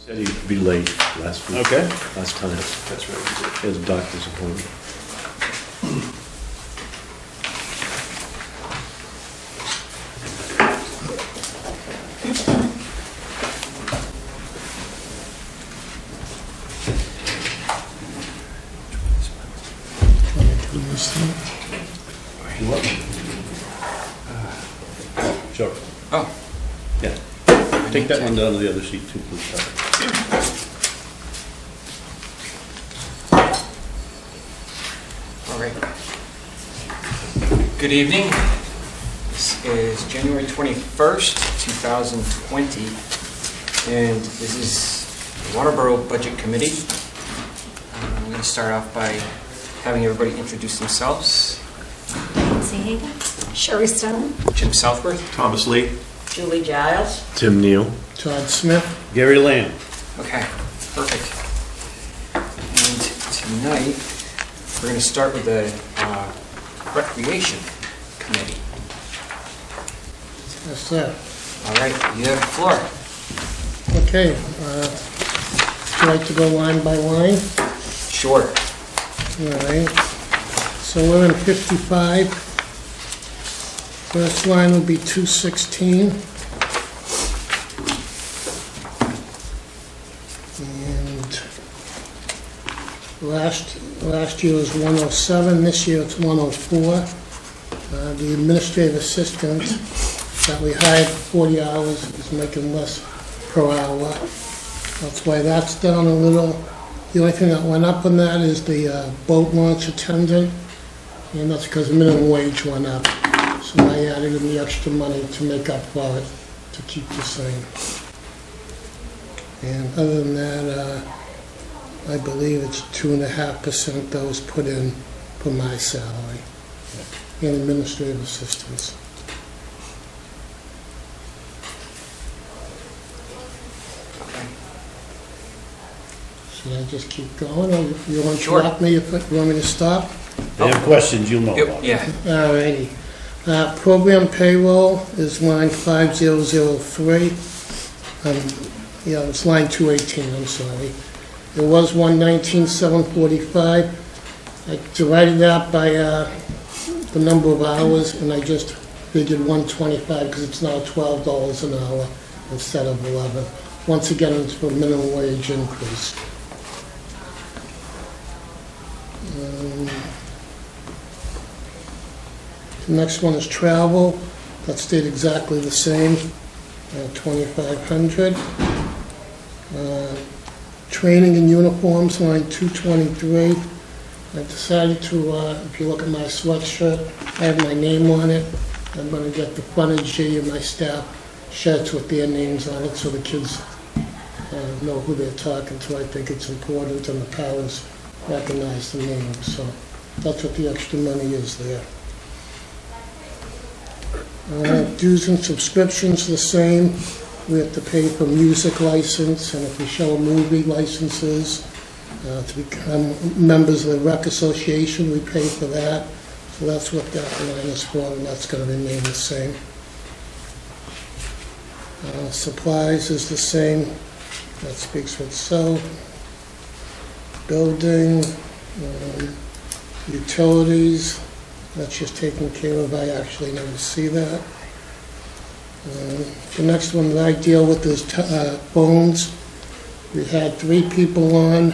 Said he'd be late last week. Okay. Last time. That's right. He has a doctor's appointment. Sure. Oh, Yeah. Take that one down to the other seat too, please. all right. Good evening. This is January 21st, 2020, and this is the Waterboro Budget Committee. I'm going to start off by having everybody introduce themselves. Nancy Hagan. Sherry Stone. Jim Southworth. Thomas Lee. Julie Giles. Tim Neal. Todd Smith. Gary Lamb. Okay, perfect. And tonight, we're going to start with the Recreation Committee. Yes, sir. All right, you have the floor. Okay, would you like to go line by line? Sure. All right. So we're in 55. First line will be 216. And last year was 107, this year it's 104. The administrative assistant that we hired for 40 hours is making less per hour. That's why that's down a little. The only thing that went up on that is the boat launch attendant, and that's because minimum wage went up. So I added in the extra money to make up for it, to keep the same. And other than that, I believe it's 2.5% that was put in for my salary and administrative assistants. Okay. Should I just keep going, or you want to Sure. interrupt me if you want me to stop? If they have questions, you'll know about it. Yeah, Alrighty. Program payroll is line 5003. Yeah, it's line 218, I'm sorry. It was 119,745. I divided that by the number of hours, and I just figured 125 because it's now $12 an hour instead of 11. Once again, it's for minimum wage increase. The next one is travel. That stayed exactly the same, 2,500. Training and uniforms, line 223. I decided to, if you look at my sweatshirt, I have my name on it. I'm going to get the frontage of my staff shirts with their names on it so the kids know who they're talking to. I think it's important, and the parents recognize the names. So that's what the extra money is there. Dues and subscriptions the same. We have to pay for music license, and if we show movie licenses, to become members of the Rec Association, we pay for that. So that's what that line is for, and that's going to remain the same. Supplies is the same. That speaks for itself. Building, utilities, that's just taken care of. I actually never see that. The next one that I deal with is phones. We had 3 people on.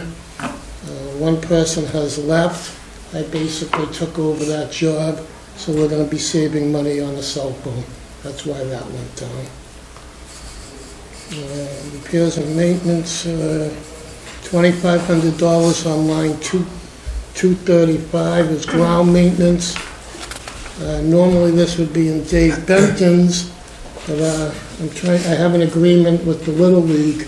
One person has left. I basically took over that job, so we're going to be saving money on the cell phone. That's why that went down. Repairs and maintenance, $2,500 on line 235 is ground maintenance. Normally this would be in Dave Benton's, but I have an agreement with the Little League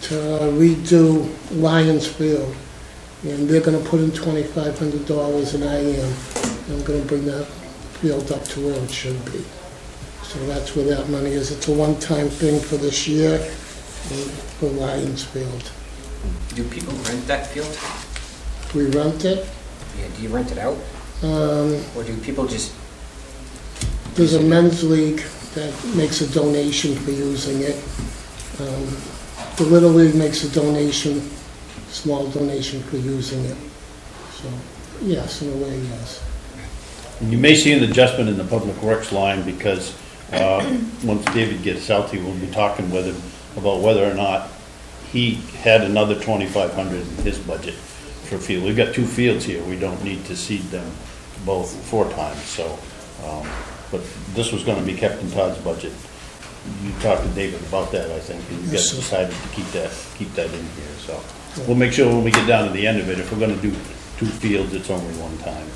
to redo Lions Field, and they're going to put in $2,500, and I am. I'm going to bring that field up to where it should be. So that's where that money is. It's a one-time thing for this year for Lions Field. do people rent that field? We rent it. Yeah, do you rent it out? Or do people just, There's a men's league that makes a donation for using it. the Little League makes a donation, small donation for using it. So, yes, in a way, yes. And you may see an adjustment in the public works line because once David gets out, he will be talking with him about whether or not he had another 2,500 in his budget for field. We've got 2 fields here. We don't need to seed them both 4 times, so, but this was gonna be kept in Todd's budget. You talked to David about that, I think, and you guys Yes, sir. decided to keep that in here, so. We'll make sure when we get down to the end of it, if we're gonna do 2 fields, it's only 1 time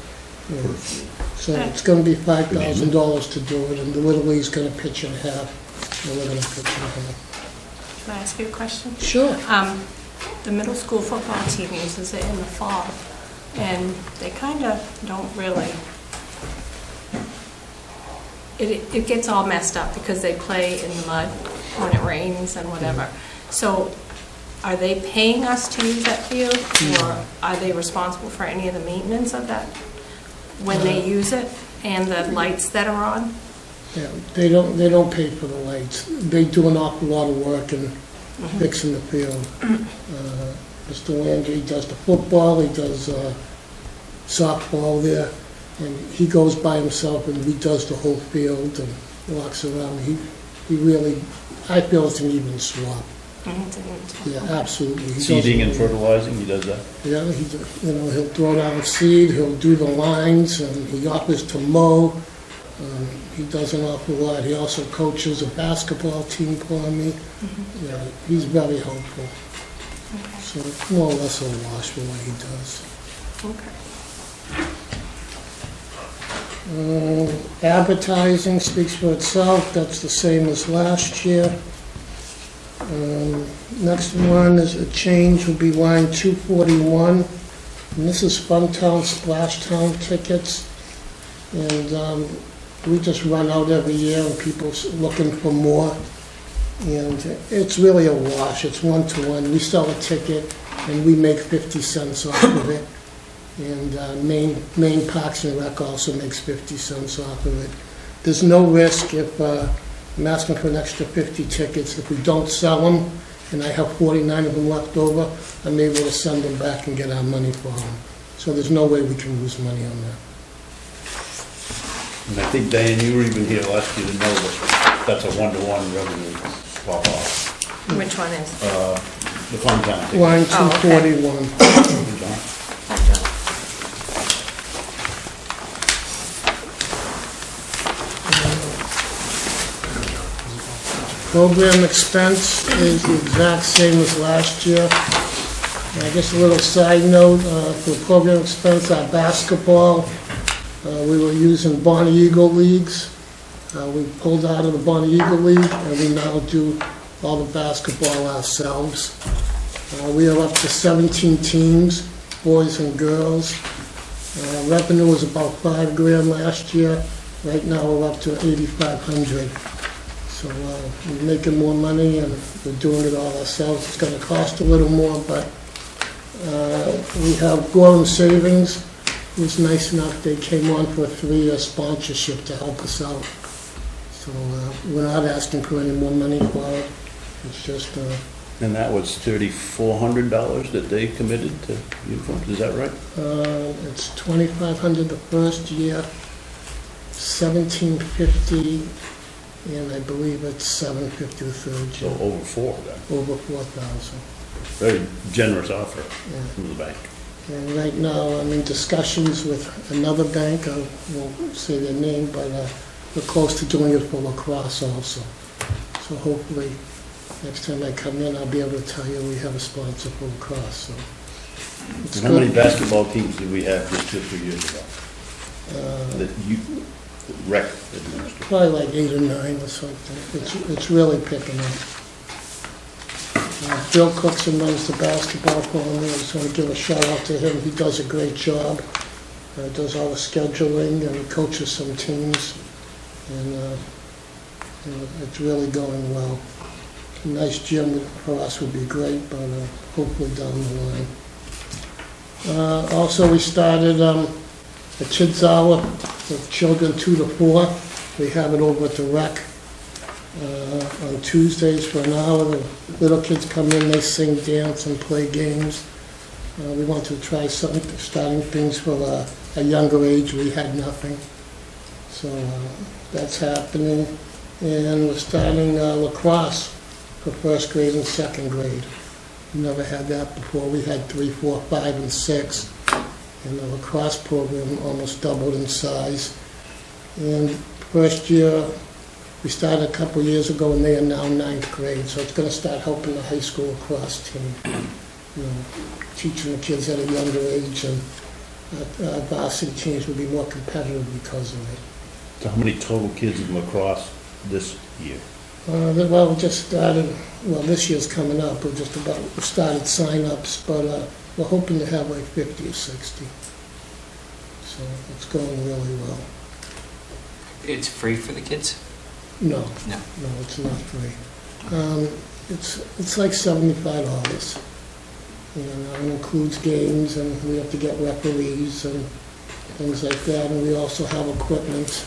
per field. So it's gonna be $5,000 to do it, and the Little League's gonna pitch in half, and we're gonna pitch in half. Can I ask you a question? Sure. The middle school football team uses it in the fall, and they kind of don't really, it gets all messed up because they play in the mud when it rains and whatever. So are they paying us to use that field, or are they responsible for any of the maintenance of that when they use it and the lights that are on? Yeah, they don't pay for the lights. They do an awful lot of work in fixing the field. Mr. Landry does the football, he does softball there, and he goes by himself and he does the whole field and walks around. He really, I feel it's an even swap. Yeah, absolutely. He does Seeding and it. fertilizing, he does that? Yeah, he'll throw down seed, he'll do the lines, and he offers to mow. He does an awful lot. He also coaches a basketball team for me. Yeah, he's very helpful. So it's more or less a wash for what he does. Okay. Advertising speaks for itself. That's the same as last year. Next one is a change, will be line 241. And this is Funtown, Splash Town tickets. And we just run out every year and people's looking for more. And it's really a wash. It's 1-to-1. We sell a ticket and we make 50 cents off of it. And Maine Parks and Rec also makes 50 cents off of it. There's no risk if I'm asking for an extra 50 tickets. If we don't sell them and I have 49 of them left over, I'm able to send them back and get our money for them. So there's no way we can lose money on that. And I think, Diane, you were even here last year to know that that's a 1-to-1 revenue swap off. Which one is? The fun time. thing. Line Oh, okay. 241. Program expense is the exact same as last year. And I guess a little side note, for program expense, our basketball, we were using Bonnie Eagle leagues. We pulled out of the Bonnie Eagle League, and we now do all the basketball ourselves. We are up to 17 teams, boys and girls. Revenue was about $5,000 last year. Right now, we're up to 8,500. So we're making more money and we're doing it all ourselves. It's going to cost a little more, but we have Gorham Savings. It was nice enough, they came on for a 3-year sponsorship to help us out. So we're not asking for any more money for it. It's just, And that was $3,400 that they committed to uniforms, is that right? it's $2,500 the first year, $1,750, and I believe it's $750 the third So year, over 4 then. over $4,000. Very generous offer Yeah. from the bank. And right now, I'm in discussions with another bank, I won't say their name, but we're close to doing it for lacrosse also. So hopefully, next time I come in, I'll be able to tell you we have a sponsor for lacrosse, so. It's And how many good. basketball teams did we have just 2 years ago? That you, rec administered? Probably like 8 or 9 or something. It's really picking up. Bill Cookson runs the basketball for me. I just want to give a shout out to him. He does a great job. Does all the scheduling and he coaches some teams. And it's really going well. A nice gym for us would be great, but hopefully down the line. Also, we started a Kids Hour with children 2 to 4. We have it over at the rec. On Tuesdays for an hour, the little kids come in, they sing, dance, and play games. We want to try something, starting things for a younger age. We had nothing. So that's happening. And we're starting lacrosse for first grade and second grade. We never had that before. We had 3, 4, 5, and 6. And the lacrosse program almost doubled in size. And first year, we started a couple years ago, and they are now 9th grade. So it's going to start helping the high school lacrosse team. You know, teaching the kids at a younger age, and our varsity teams will be more competitive because of it. So how many total kids in lacrosse this year? Well, we just started, well, this year's coming up, we started sign-ups, but we're hoping to have like 50 or 60. So it's going really well. It's free for the kids? No, No. no, it's not free. It's like $75. And it includes games, and we have to get referees and things like that, and we also have equipment.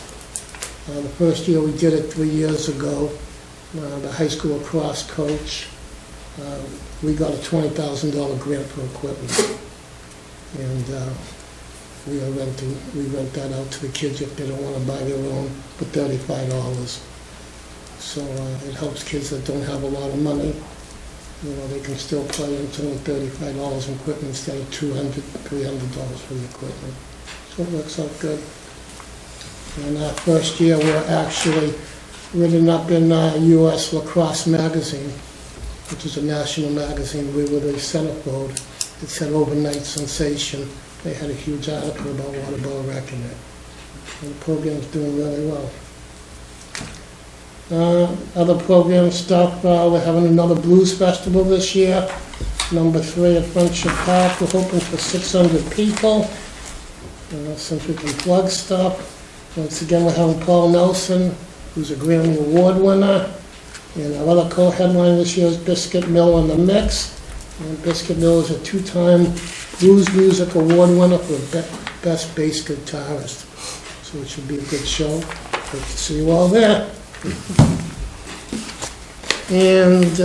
The first year we did it 3 years ago, the high school lacrosse coach, we got a $20,000 grant for equipment. And we rent that out to the kids if they don't want to buy their own for $35. So it helps kids that don't have a lot of money. You know, they can still play, and it's only $35 in equipment instead of $200, $300 for the equipment. So it works out good. And our first year, we're actually written up in U.S. Lacrosse Magazine, which is a national magazine. We were the centerfold. It said overnight sensation. They had a huge article about Waterboro wrecking it. And the program's doing really well. Other program stuff, we're having another blues festival this year, number 3 at Friendship Park. We're hoping for 600 people, since we can plug stuff. Once again, we're having Paul Nelson, who's a Grammy Award winner. And our other co-headline this year is Biscuit Mill in the Mix. And Biscuit Mill is a 2-time Blues Music Award winner for Best Bass Guitarist. So it should be a good show. Hope to see you all there. And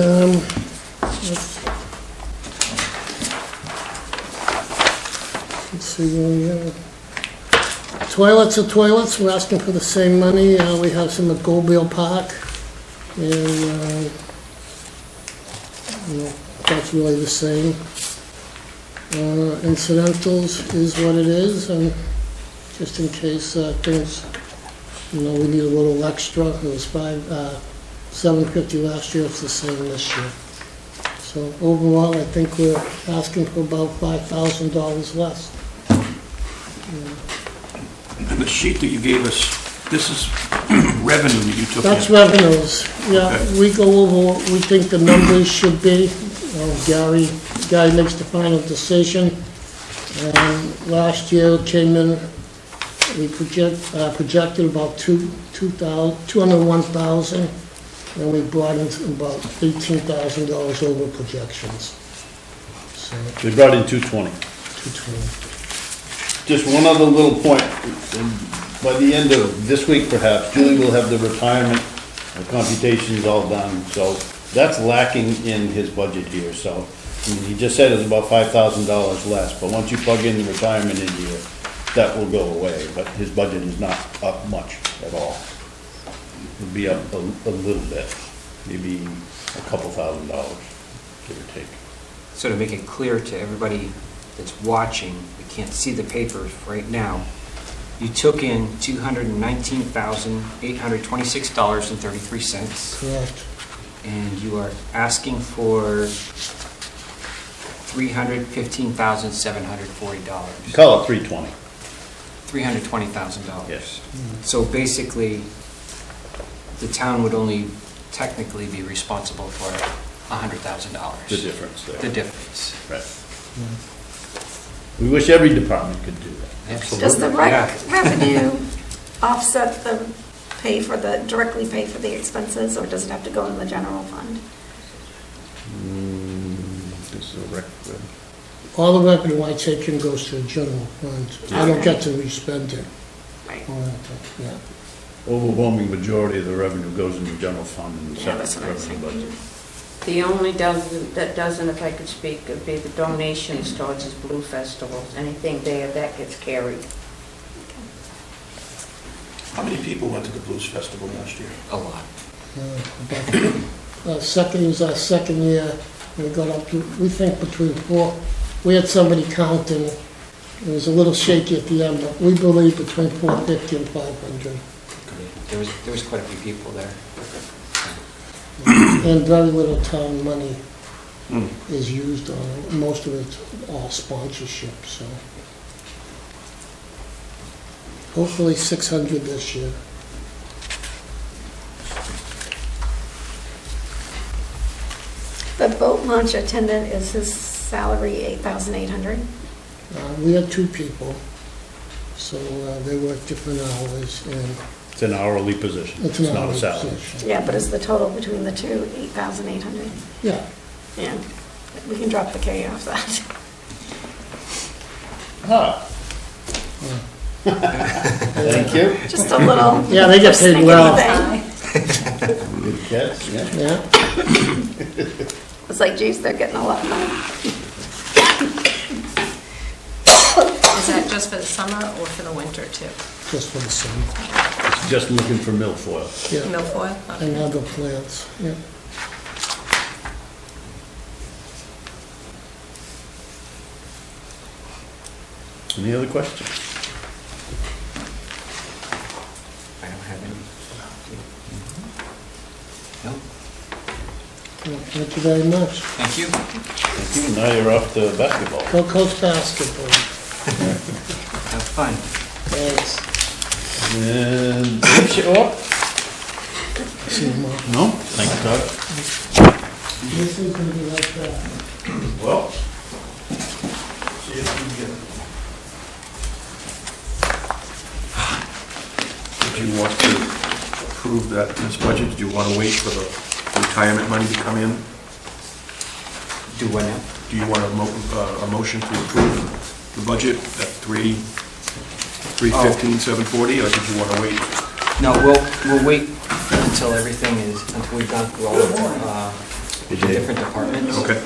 let's see where we are. Toilets are toilets. We're asking for the same money. We have some at Goldbeal Park, and that's really the same. Incidentals is what it is, and just in case things. We need a little extra. It was $750 last year. It's the same this year. So overall, I think we're asking for about $5,000 less. And the sheet that you gave us, this is revenue that you took in. That's revenues. Yeah, Okay. we go over what we think the numbers should be. Gary makes the final decision. Last year it came in. We projected about 201,000, and we brought in about $18,000 over projections. So We brought in 220. 220. Just one other little point, and by the end of this week perhaps, Julie will have the retirement computations all done, so that's lacking in his budget here, so he just said it's about $5,000 less, but once you plug in the retirement in here, that will go away, but his budget is not up much at all. It'll be up a little bit, maybe a couple $1,000, give or take. So to make it clear to everybody that's watching, we can't see the papers right now, you took in $219,826.33, Correct. and you are asking for $315,740. Call it 320. $320,000. Yes. So basically, the town would only technically be responsible for $100,000. The difference there. The difference. Right. We wish every department could do that. Does the Yeah. revenue offset directly pay for the expenses, or does it have to go in the general fund? This is a rec. All the revenue I take in goes to the general fund. I don't get to respend it. Right. All that, yeah. overwhelming majority of the revenue goes in the general fund and the Yeah, that's separate what I was revenue thinking. budget. The only that doesn't, if I could speak, would be the donations towards his Blue Festivals. Anything there, that gets carried. How many people went to the Blues Festival last year? A lot. Second, it was our second year, we got up to, we think between four, we had somebody counting, it was a little shaky at the end, but we believe between 450 and 500. There was quite a few people there. And very little town money Hmm. is used on it, most of it's all sponsorship, so. Hopefully 600 this year. The boat launch attendant, is his salary 8,800? We had two people, so they work different hours, and It's an hourly position. it's not not a a salary. position. Yeah, but is the total between the two 8,800? Yeah, Yeah, we can drop the K off that. Thank you. Just a little. yeah, they get paid snickety well, thing. Good catch, yeah. yeah. It's like, geez, they're getting a lot of money. Is that just for the summer or for the winter too? Just for the summer, It's just looking for milfoil. yeah, Milfoil? and other plants, yeah. Any other questions? I don't have any. No? Well, thank you very much. Thank you. Thank you. Now you're off to basketball. Go Coast basketball. Have fun. Thanks. And Dave show up? See you tomorrow. No? Thank you, Todd. This is gonna be like that. Well, see if we can get. Did you want to approve that in this budget? Did you want to wait for the retirement money to come in? Do what now? Do you want a motion to approve the budget at 315, 740, or did you want to wait? No, we'll wait until until we've gone through all of the different departments. Okay.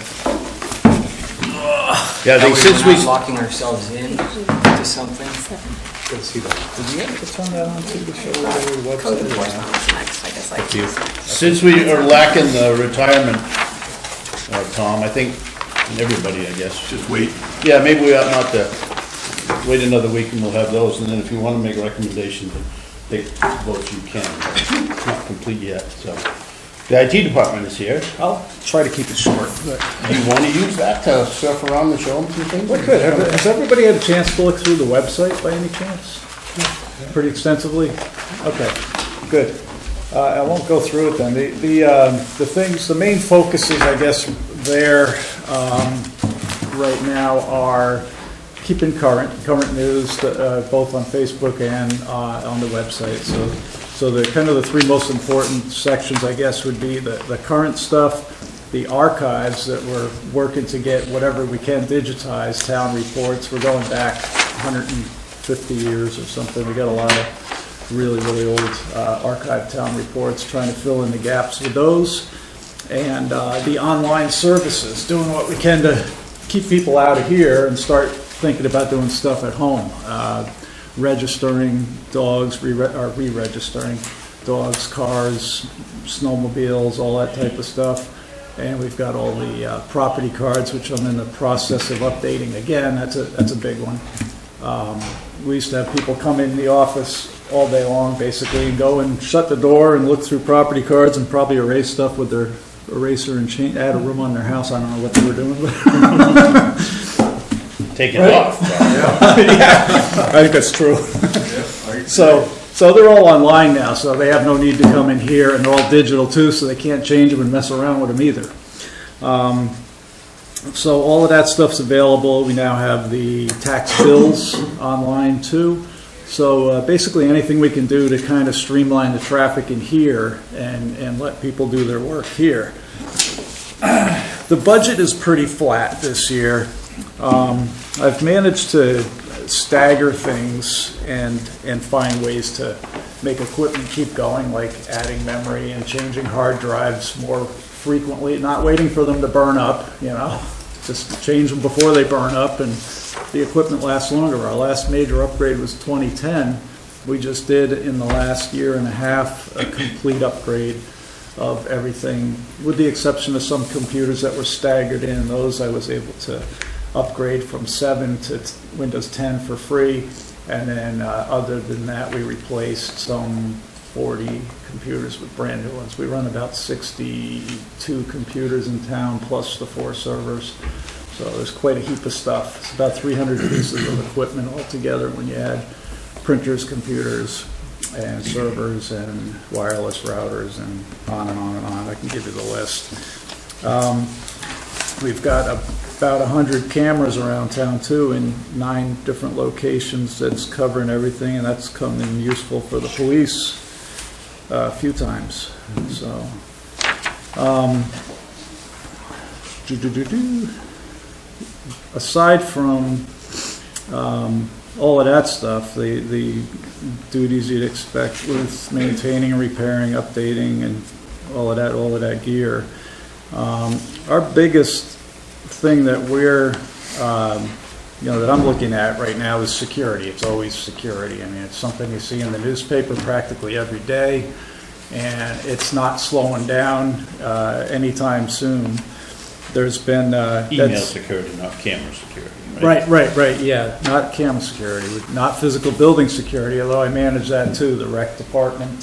Yeah, I That think way since we're we, not locking ourselves in to something. Did you have to turn that on too to show the Code website? enforcement's next, I guess I can. since we are lacking the retirement, Tom, I think, and everybody, I guess. Just wait. Yeah, maybe we ought not to wait another week and we'll have those, and then if you want to make a recommendation to take votes, you can. It's not complete yet, so. The IT department is here. I'll try to keep it short, but Do you want to use that to surf around and show them some things? we could. Has everybody had a chance to look through the website by any chance? Pretty extensively? Okay, good. I won't go through it then. The things, the main focuses, I guess, there right now are keeping current news, both on Facebook and on the website. So the kind of the three most important sections, I guess, would be the current stuff, the archives that we're working to get whatever we can digitize, town reports. We're going back 150 years or something. We got a lot of really, really old archived town reports, trying to fill in the gaps with those. And the online services, doing what we can to keep people out of here and start thinking about doing stuff at home. Registering dogs, re-registering dogs, cars, snowmobiles, all that type of stuff. And we've got all the property cards, which I'm in the process of updating again. That's a big one. We used to have people come in the office all day long, basically, and go and shut the door and look through property cards and probably erase stuff with their eraser and add a room on their house. I don't know what they were doing. Take it off. I think that's true. So they're all online now, so they have no need to come in here, and they're all digital too, so they can't change them and mess around with them either. So all of that stuff's available. We now have the tax bills online too. So basically anything we can do to kind of streamline the traffic in here and let people do their work here. The budget is pretty flat this year. I've managed to stagger things and find ways to make equipment keep going, like adding memory and changing hard drives more frequently, not waiting for them to burn up, just change them before they burn up and the equipment lasts longer. Our last major upgrade was 2010. We just did in the last year and a half a complete upgrade of everything, with the exception of some computers that were staggered in. Those I was able to upgrade from 7 to Windows 10 for free. And then other than that, we replaced some 40 computers with brand new ones. We run about 62 computers in town, plus the 4 servers. So there's quite a heap of stuff. It's about 300 pieces of equipment altogether when you add printers, computers, and servers, and wireless routers, and on and on and on. I can give you the list. We've got about 100 cameras around town too, in 9 different locations that's covering everything, and that's come in useful for the police a few times. So, aside from all of that stuff, the duties you'd expect with maintaining, repairing, updating, and all of that gear. Our biggest thing that we're, that I'm looking at right now is security. It's always security. I mean, it's something you see in the newspaper practically every day, and it's not slowing down anytime soon. There's been Email security, not camera security, right? Right, yeah, not camera security, not physical building security, although I manage that too, the rec department,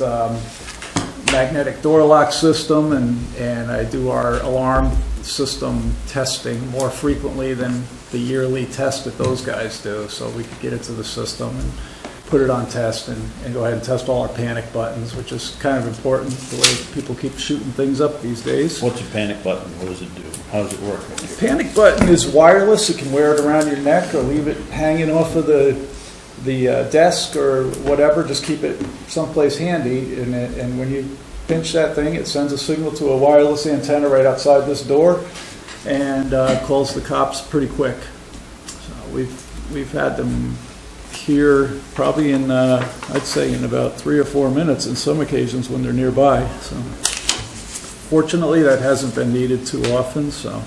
magnetic door lock system, and I do our alarm system testing more frequently than the yearly test that those guys do, so we could get it to the system and put it on test and go ahead and test all our panic buttons, which is kind of important, the way people keep shooting things up these days. What's a panic button? What does it do? How does it work? Panic button is wireless. You can wear it around your neck or leave it hanging off of the desk or whatever. Just keep it someplace handy, and when you pinch that thing, it sends a signal to a wireless antenna right outside this door, and calls the cops pretty quick. So we've had them here probably in I'd say in about 3 or 4 minutes in some occasions when they're nearby. So fortunately that hasn't been needed too often. So,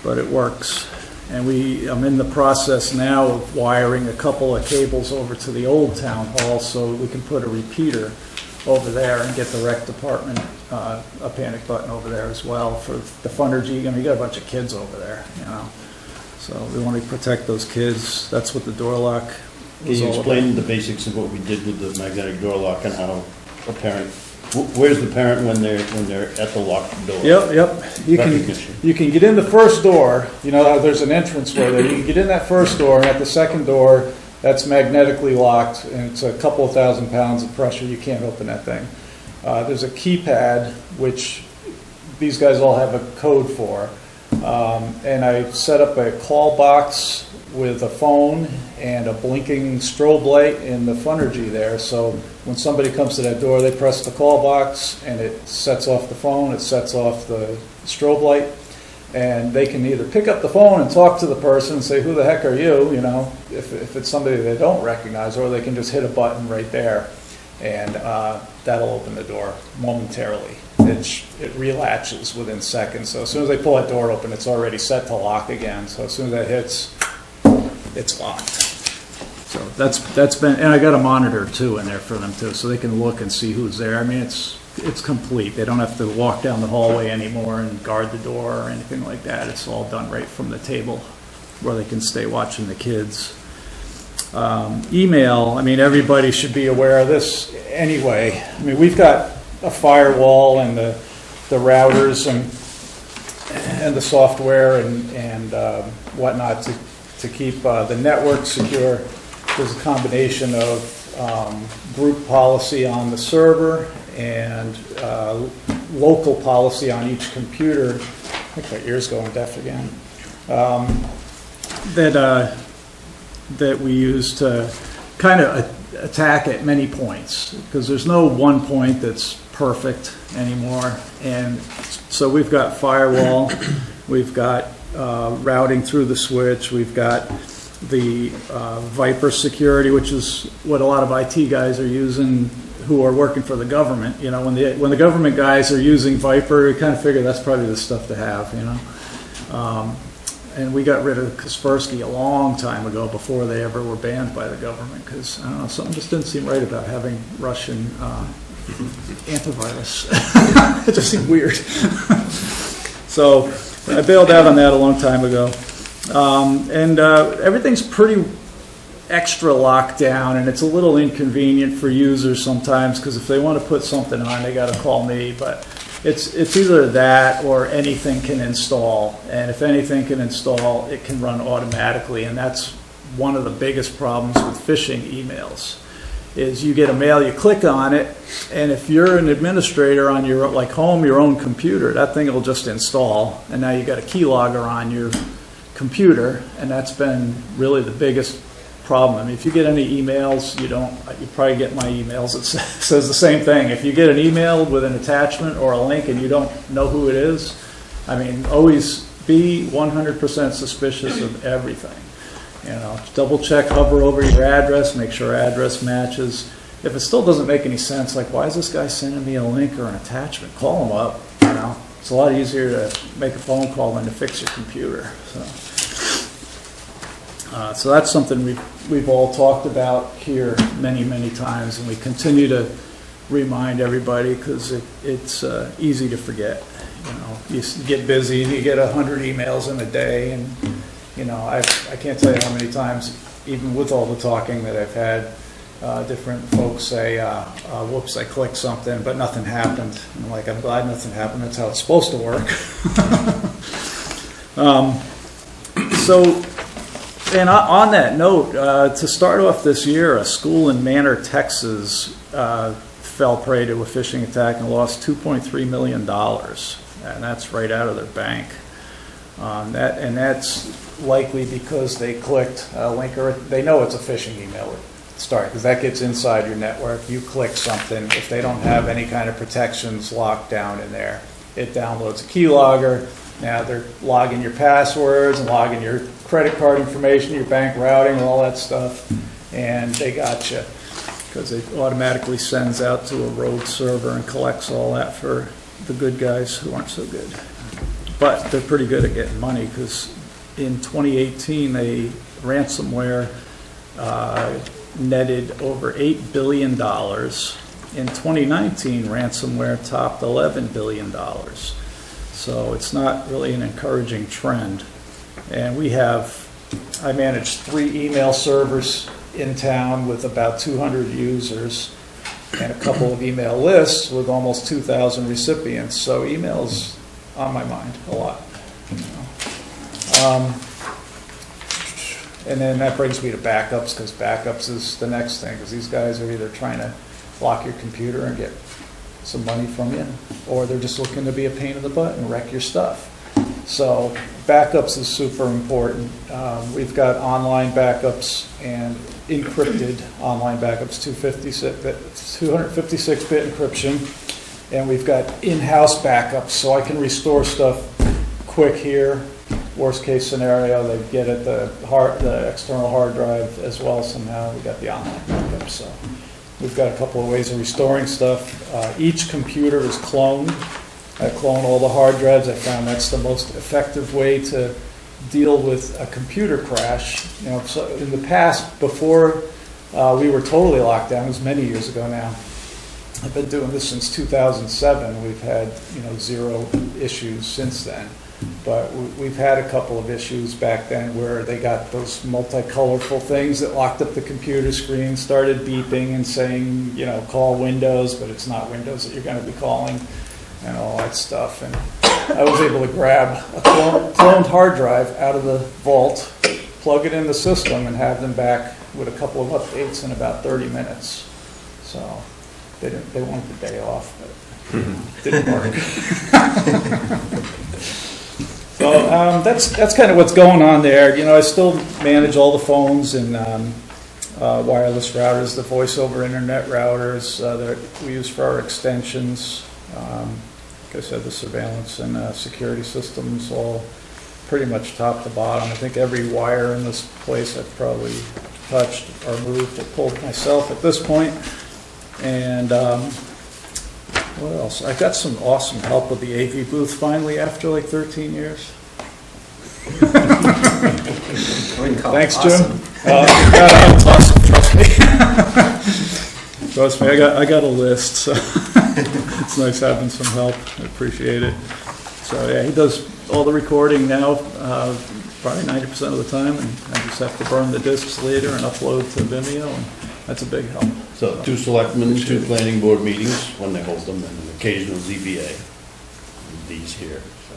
but it works. And I'm in the process now of wiring a couple of cables over to the old town hall so we can put a repeater over there and get the rec department a panic button over there as well for the Fundergy. I mean, you got a bunch of kids over there, so we want to protect those kids. That's what the door lock Can was you all explain about. the basics of what we did with the magnetic door lock and how a parent, where's the parent when they're at the locked door? Yep. Recognition. You can get in the first door. There's an entrance way there. You can get in that first door, and at the second door, that's magnetically locked, and it's a couple of 1,000 pounds of pressure. You can't open that thing. There's a keypad, which these guys all have a code for. And I set up a call box with a phone and a blinking strobe light in the Fundergy there. So when somebody comes to that door, they press the call box, and it sets off the phone, it sets off the strobe light. And they can either pick up the phone and talk to the person and say, "Who the heck are you?" If it's somebody they don't recognize, or they can just hit a button right there, and that'll open the door momentarily. It relatches within seconds. So as soon as they pull that door open, it's already set to lock again. So as soon as that hits, it's locked. So that's been, and I got a monitor too in there for them too, so they can look and see who's there. I mean, it's complete. They don't have to walk down the hallway anymore and guard the door or anything like that. It's all done right from the table where they can stay watching the kids. Email, I mean, everybody should be aware of this anyway. I mean, we've got a firewall and the routers and the software and whatnot to keep the network secure. There's a combination of group policy on the server and local policy on each computer. I think my ear's going deaf again. That we use to kind of attack at many points, because there's no one point that's perfect anymore. And so we've got firewall, we've got routing through the switch, we've got the Viper security, which is what a lot of IT guys are using who are working for the government. You know, when the government guys are using Viper, you kind of figure that's probably the stuff to have, you know. And we got rid of Kaspersky a long time ago before they ever were banned by the government because, I don't know, something just didn't seem right about having Russian antivirus. It just seemed weird. So I bailed out on that a long time ago. Everything's pretty extra locked down, and it's a little inconvenient for users sometimes because if they want to put something on, they got to call me. But it's either that or anything can install, and if anything can install, it can run automatically, and that's one of the biggest problems with phishing emails. Is you get a mail, you click on it, and if you're an administrator on your your own computer, that thing will just install, and now you got a keylogger on your computer, and that's been really the biggest problem. I mean, if you get any emails, you probably get my emails. It says the same thing. If you get an email with an attachment or a link and you don't know who it is, I mean, always be 100% suspicious of everything. You know, double check, hover over your address, make sure address matches. If it still doesn't make any sense, like why is this guy sending me a link or an attachment? Call him up. You know, it's a lot easier to make a phone call than to fix your computer. So that's something we've all talked about here many times, and we continue to remind everybody because it's easy to forget. You know, you get busy, you get 100 emails in a day, and you know, I can't tell you how many times, even with all the talking that I've had, different folks say, whoops, I clicked something, but nothing happened. And I'm like, I'm glad nothing happened. That's how it's supposed to work. And on that note, to start off this year, a school in Manor, Texas, fell prey to a phishing attack and lost $2.3 million. And that's right out of their bank. That's likely because they clicked a link, or they know it's a phishing email at the start, because that gets inside your network. You click something. If they don't have any kind of protections locked down in there, it downloads a keylogger. Now they're logging your passwords and logging your credit card information, your bank routing, all that stuff, and they got you because it automatically sends out to a rogue server and collects all that for the good guys who aren't so good. But they're pretty good at getting money because in 2018, ransomware netted over $8 billion. In 2019, ransomware topped $11 billion. So it's not really an encouraging trend. And I manage 3 email servers in town with about 200 users and a couple of email lists with almost 2,000 recipients. So email's on my mind a lot. You know. And then that brings me to backups, because backups is the next thing, because these guys are either trying to lock your computer and get some money from you, or they're just looking to be a pain in the butt and wreck your stuff. So backups is super important. We've got online backups and encrypted online backups, 256-bit encryption, and we've got in-house backups, so I can restore stuff quick here. Worst case scenario, they get at the external hard drive as well somehow. We got the online backup, so we've got a couple of ways of restoring stuff. Each computer is cloned. I clone all the hard drives. I found that's the most effective way to deal with a computer crash. You know, so in the past, before we were totally locked down, it was many years ago now. I've been doing this since 2007. We've had 0 issues since then. But we've had a couple of issues back then where they got those multicolorful things that locked up the computer screen, started beeping and saying, call Windows, but it's not Windows that you're going to be calling, and all that stuff. And I was able to grab a cloned hard drive out of the vault, plug it in the system, and have them back with a couple of updates in about 30 minutes. So they wanted the day off, but it didn't work. So that's kind of what's going on there. I still manage all the phones and wireless routers, the voice over internet routers that we use for our extensions. Like I said, the surveillance and security systems all pretty much top to bottom. I think every wire in this place I've probably touched or moved or pulled myself at this point. And what else? I got some awesome help with the AV booth finally after like 13 years. I wouldn't call it Thanks, awesome. Jim. It's awesome, trust me. Trust me, I got a list, so it's nice having some help. I appreciate it. So yeah, he does all the recording now, probably 90% of the time, and I just have to burn the discs later and upload to Vimeo, and that's a big help. So 2 selectmen, 2 planning board meetings when they hold them, and an occasional ZBA. These here, so.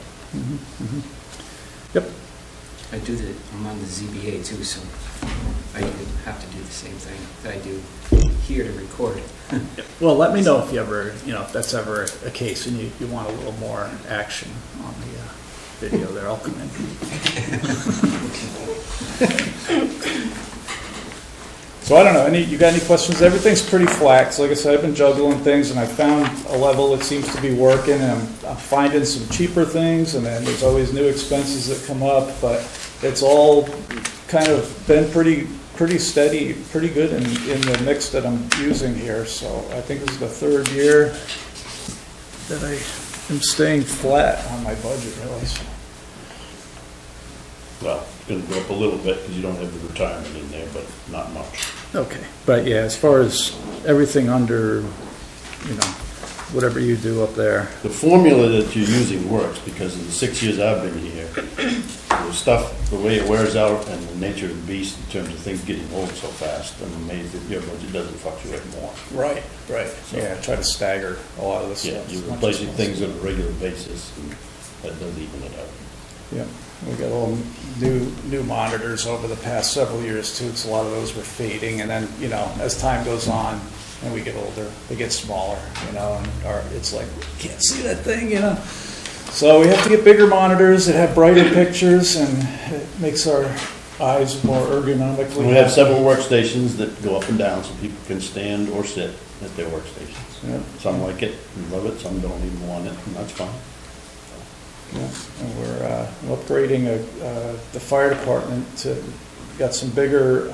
Yep. I'm on the ZBA too, so I have to do the same thing that I do here to record. Well, let me know if you ever, if that's ever a case and you want a little more action on the video there, I'll come in. So I don't know, you got any questions? Everything's pretty flat, 'cause like I said, I've been juggling things and I found a level that seems to be working, and I'm finding some cheaper things, and then there's always new expenses that come up, but it's all kind of been pretty steady, pretty good in the mix that I'm using here. So I think this is the 3rd year that I am staying flat on my budget, really. So. Well, it's gonna go up a little bit because you don't have the retirement in there, but not much. Okay, but yeah, as far as everything under, whatever you do up there. The formula that you're using works because in the 6 years I've been here, the stuff, the way it wears out and the nature of the beast in terms of things getting old so fast, I'm amazed that your budget doesn't fluctuate more. Right. Yeah, try to stagger a lot of this Yeah, stuff. you're replacing things on a regular basis and that does even it out. Yeah, we got all new monitors over the past several years too, so a lot of those were fading, and then, as time goes on and we get older, they get smaller, and it's like, can't see that thing, So we have to get bigger monitors that have brighter pictures, and it makes our eyes more ergonomically. We have several workstations that go up and down so people can stand or sit at their workstations. Yeah. Some like it and love it, some don't even want it, and that's fine. Yeah, and we're upgrading the fire department to, got some bigger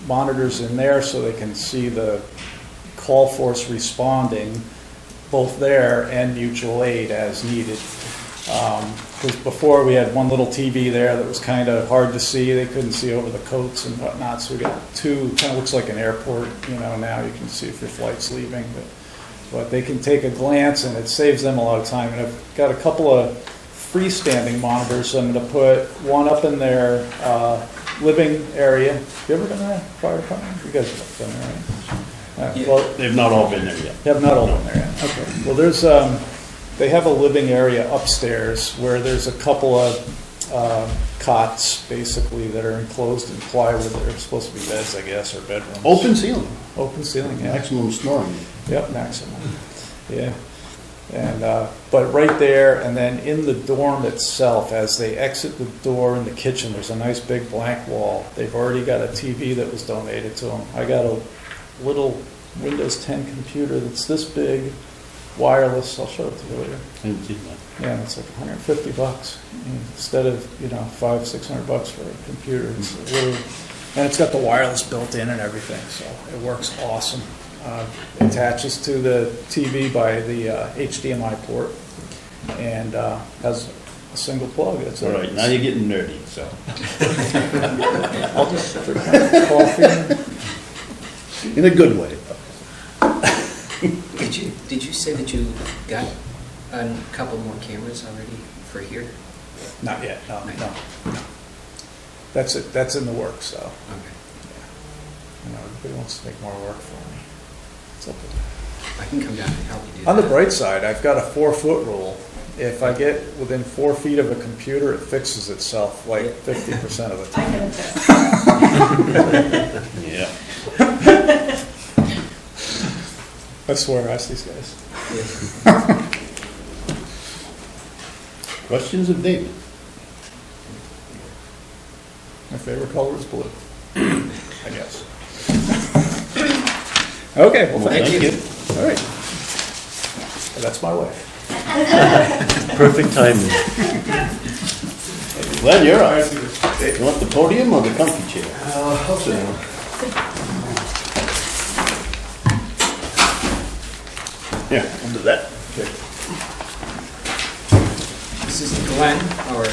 monitors in there so they can see the call force responding both there and mutual aid as needed. Because before we had one little TV there that was kind of hard to see. They couldn't see over the coats and whatnot, so we got 2, kind of looks like an airport, now you can see if your flight's leaving. But they can take a glance, and it saves them a lot of time. And I've got a couple of freestanding monitors. So I'm going to put one up in their living area. You ever been there, fire department? You guys have been there, right? Yeah. Well, They've not all been there yet. they have not all been there yet. Okay. Well, there's they have a living area upstairs where there's a couple of cots, basically, that are enclosed in plywood. They're supposed to be beds, I guess, or bedrooms. Open ceiling, Open ceiling, yeah. maximum snoring. Yep, maximum. Yeah. And, but right there, and then in the dorm itself, as they exit the door in the kitchen, there's a nice big blank wall. They've already got a TV that was donated to them. I got a little Windows 10 computer that's this big, wireless. I'll show it to you later. I didn't see that. Yeah, it's like $150 instead of, $500-600 for a computer. It's a little, and it's got the wireless built in and everything, so it works awesome. Attaches to the TV by the HDMI port, and has a single plug. That's All right, now you're getting nerdy, so. I'll just drink my coffee. In a good way. Did you say that you got a couple more cameras already for here? Not yet. No. That's it. That's in the works. So Okay. everybody wants to make more work for me. It's up to them. I can come down and help you do On the that. bright side, I've got a 4-foot rule. If I get within 4 feet of a computer, it fixes itself like 50% of the I time. can attest. Yeah. I swear, ask these guys. Questions of David? My favorite color is blue, I guess. Okay, well, Thank you. All right. Well, that's my wife. Perfect timing. Glenn, you're up. You want the podium or the comfy chair? I'll sit down. Yeah, we'll do that. This is Glenn, our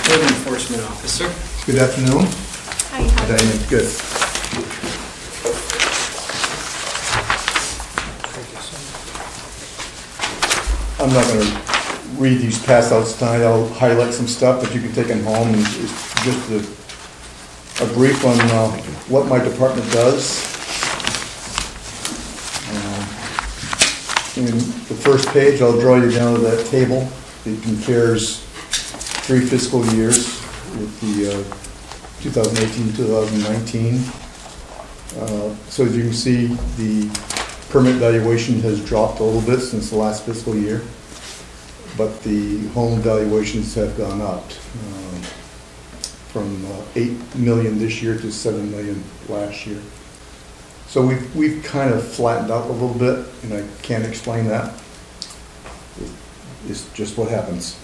code enforcement officer. Good afternoon. Hi. Diane, good. I'm not going to read these pass outs tonight. I'll highlight some stuff that you can take them home, and it's just a brief on what my department does. In the first page, I'll draw you down to that table. It compares 3 fiscal years with the 2018-2019. So as you can see, the permit valuation has dropped a little bit since the last fiscal year, but the home valuations have gone up from 8 million this year to 7 million last year. So we've kind of flattened out a little bit, and I can't explain that. It's just what happens.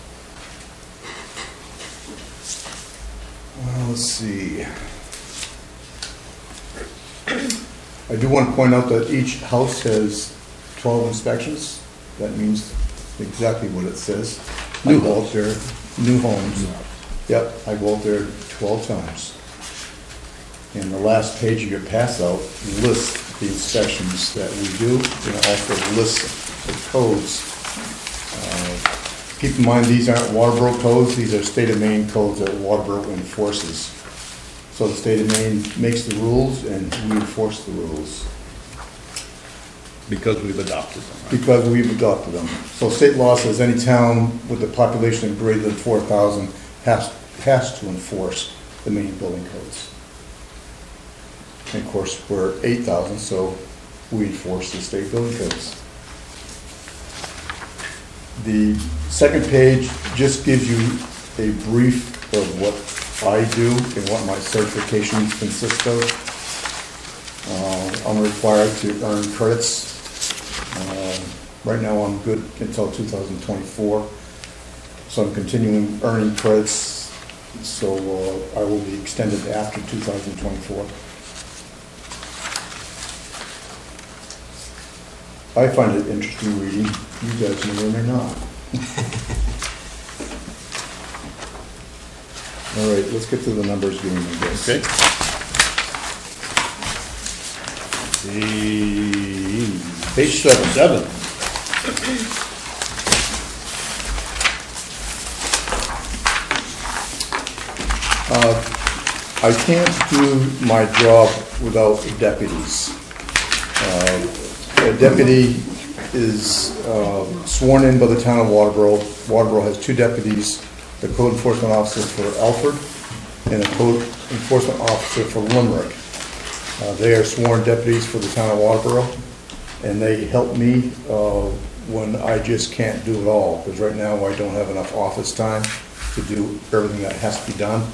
Let's see. I do want to point out that each house has 12 inspections. That means exactly what it says. I go out there, new homes. Yep, I go out there 12 times. And the last page of your pass out lists the inspections that we do, and also lists the codes. Keep in mind, these aren't Waterboro codes, these are state of Maine codes that Waterboro enforces. So the state of Maine makes the rules and we enforce the rules. Because we've adopted them, right? Because we've adopted them. So state law says any town with a population of greater than 4,000 has to enforce the Maine building codes. And of course, we're 8,000, so we enforce the state building codes. The second page just gives you a brief of what I do and what my certifications consist of. I'm required to earn credits. Right now I'm good until 2024, so I'm continuing earning credits, so I will be extended after 2024. I find it interesting reading. You guys may not. All right, let's get to the numbers game, I guess. Okay. Page 7. I can't do my job without deputies. A deputy is sworn in by the town of Waterboro. Waterboro has 2 deputies, the code enforcement officer for Alfred and a code enforcement officer for Limerick. They are sworn deputies for the town of Waterboro, and they help me when I just can't do it all, because right now I don't have enough office time to do everything that has to be done.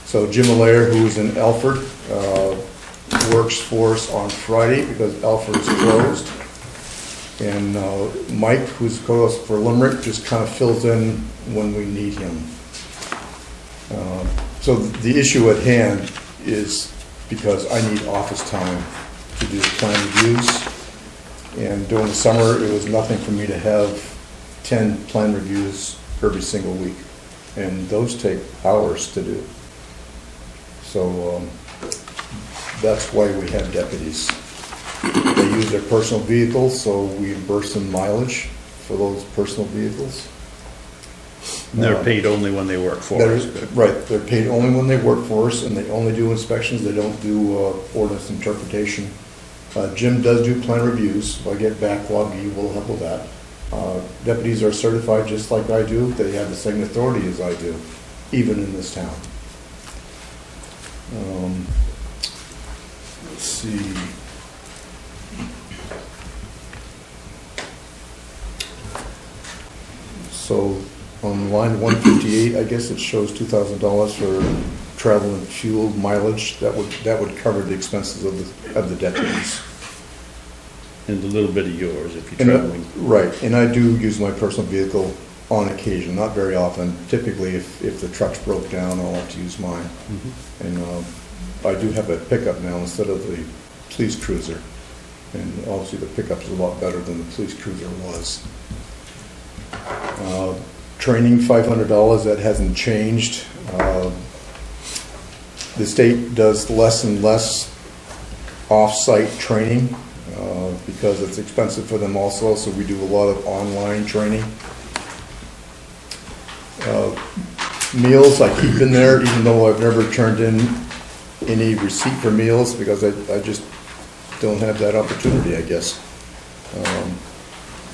So Jim Allaire, who's in Alfred, works for us on Friday because Alfred is closed. And Mike, who's code officer for Limerick, just kind of fills in when we need him. So the issue at hand is because I need office time to do plan reviews. And during the summer, it was nothing for me to have 10 plan reviews every single week. And those take hours to do. So that's why we have deputies. They use their personal vehicles, so we reimburse them mileage for those personal vehicles. And they're paid only when they work for us. Right, they're paid only when they work for us, and they only do inspections, they don't do ordinance interpretation. Jim does do plan reviews. If I get backlog, he will help with that. Deputies are certified just like I do. They have the same authority as I do, even in this town. Let's see. So on line 158, I guess it shows $2,000 for travel and fuel mileage. That would cover the expenses of the deputies. And a little bit of yours if you're traveling. Right, and I do use my personal vehicle on occasion, not very often. Typically, if the truck's broke down, I'll have to use mine. And I do have a pickup now instead of the police cruiser. And obviously, the pickup is a lot better than the police cruiser was. Training, $500, that hasn't changed. The state does less and less off-site training because it's expensive for them also, so we do a lot of online training. Meals I keep in there, even though I've never turned in any receipt for meals because I just don't have that opportunity, I guess.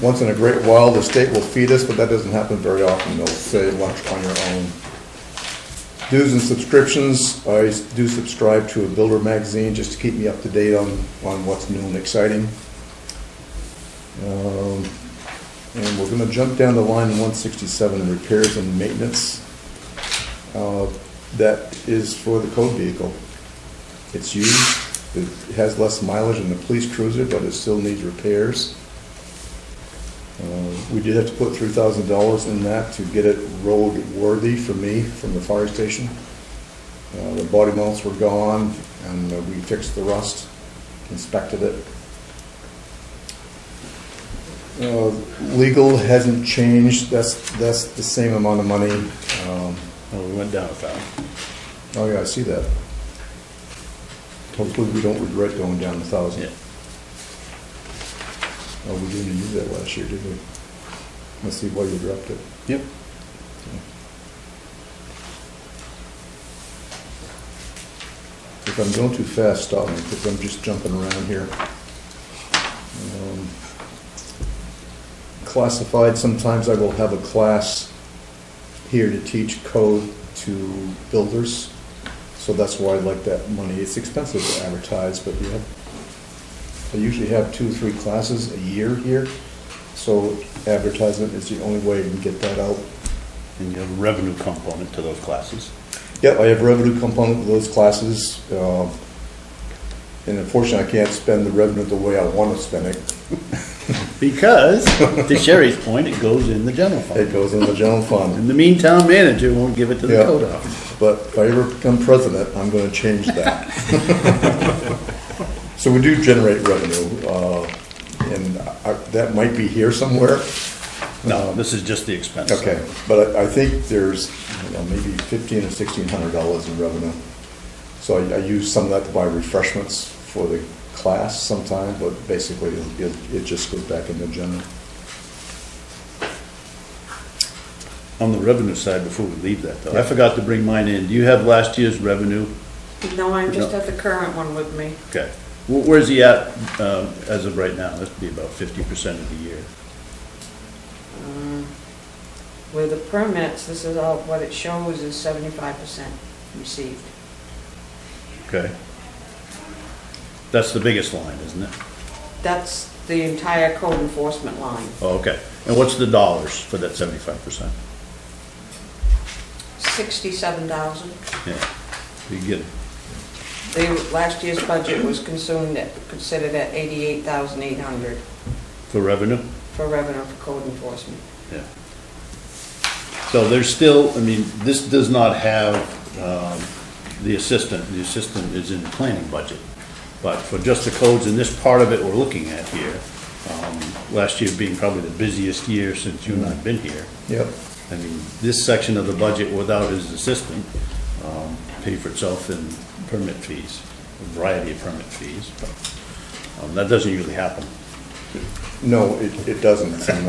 Once in a great while, the state will feed us, but that doesn't happen very often. They'll say lunch on your own. Dues and subscriptions, I do subscribe to a Builder magazine just to keep me up to date on what's new and exciting. And we're going to jump down to line 167, repairs and maintenance. That is for the code vehicle. It's used. It has less mileage than the police cruiser, but it still needs repairs. We did have to put $3,000 in that to get it road worthy for me from the fire station. The body mounts were gone, and we fixed the rust, inspected it. Legal hasn't changed. That's the same amount of money. Well, we went down 1,000. Oh yeah, I see that. Hopefully we don't regret going down 1,000. Yeah. Oh, we didn't use that last year, did we? Let's see why you dropped it. Yep. If I'm going too fast, stop me, because I'm just jumping around here. Classified, sometimes I will have a class here to teach code to builders. So that's why I like that money. It's expensive to advertise, but I usually have 2 or 3 classes a year here. So advertisement is the only way you can get that out. And you have a revenue component to those classes. Yep, I have revenue component to those classes. And unfortunately, I can't spend the revenue the way I want to spend it. Because, to Sherry's point, it goes in the general fund. It goes in the general fund. In the meantime, manager won't give it to the Yeah. code office. But if I ever become president, I'm going to change that. So we do generate revenue, and that might be here somewhere. No, this is just the expense. Okay, but I think there's maybe $1,500 or $1,600 in revenue. So I use some of that to buy refreshments for the class sometime, but basically it just goes back into general. On the revenue side, before we leave that though, I forgot to bring mine in. Do you have last year's revenue? No, I'm just No. at the current one with me. Okay. Where's he at as of right now? That'd be about 50% of the year. With the permits, this is all, what it shows is 75% received. Okay. That's the biggest line, isn't it? That's the entire code enforcement line. Oh, okay. And what's the dollars for that 75%? $67,000. Yeah. You get it. Last year's budget was considered at $88,800 For revenue? for revenue for code enforcement. Yeah. So there's still, I mean, this does not have the assistant. The assistant is in the planning budget. But for just the codes in this part of it we're looking at here, last year being probably the busiest year since you and I have been here. Yep. I mean, this section of the budget without his assistant paid for itself in permit fees, a variety of permit fees. But that doesn't usually happen. No, it doesn't. And,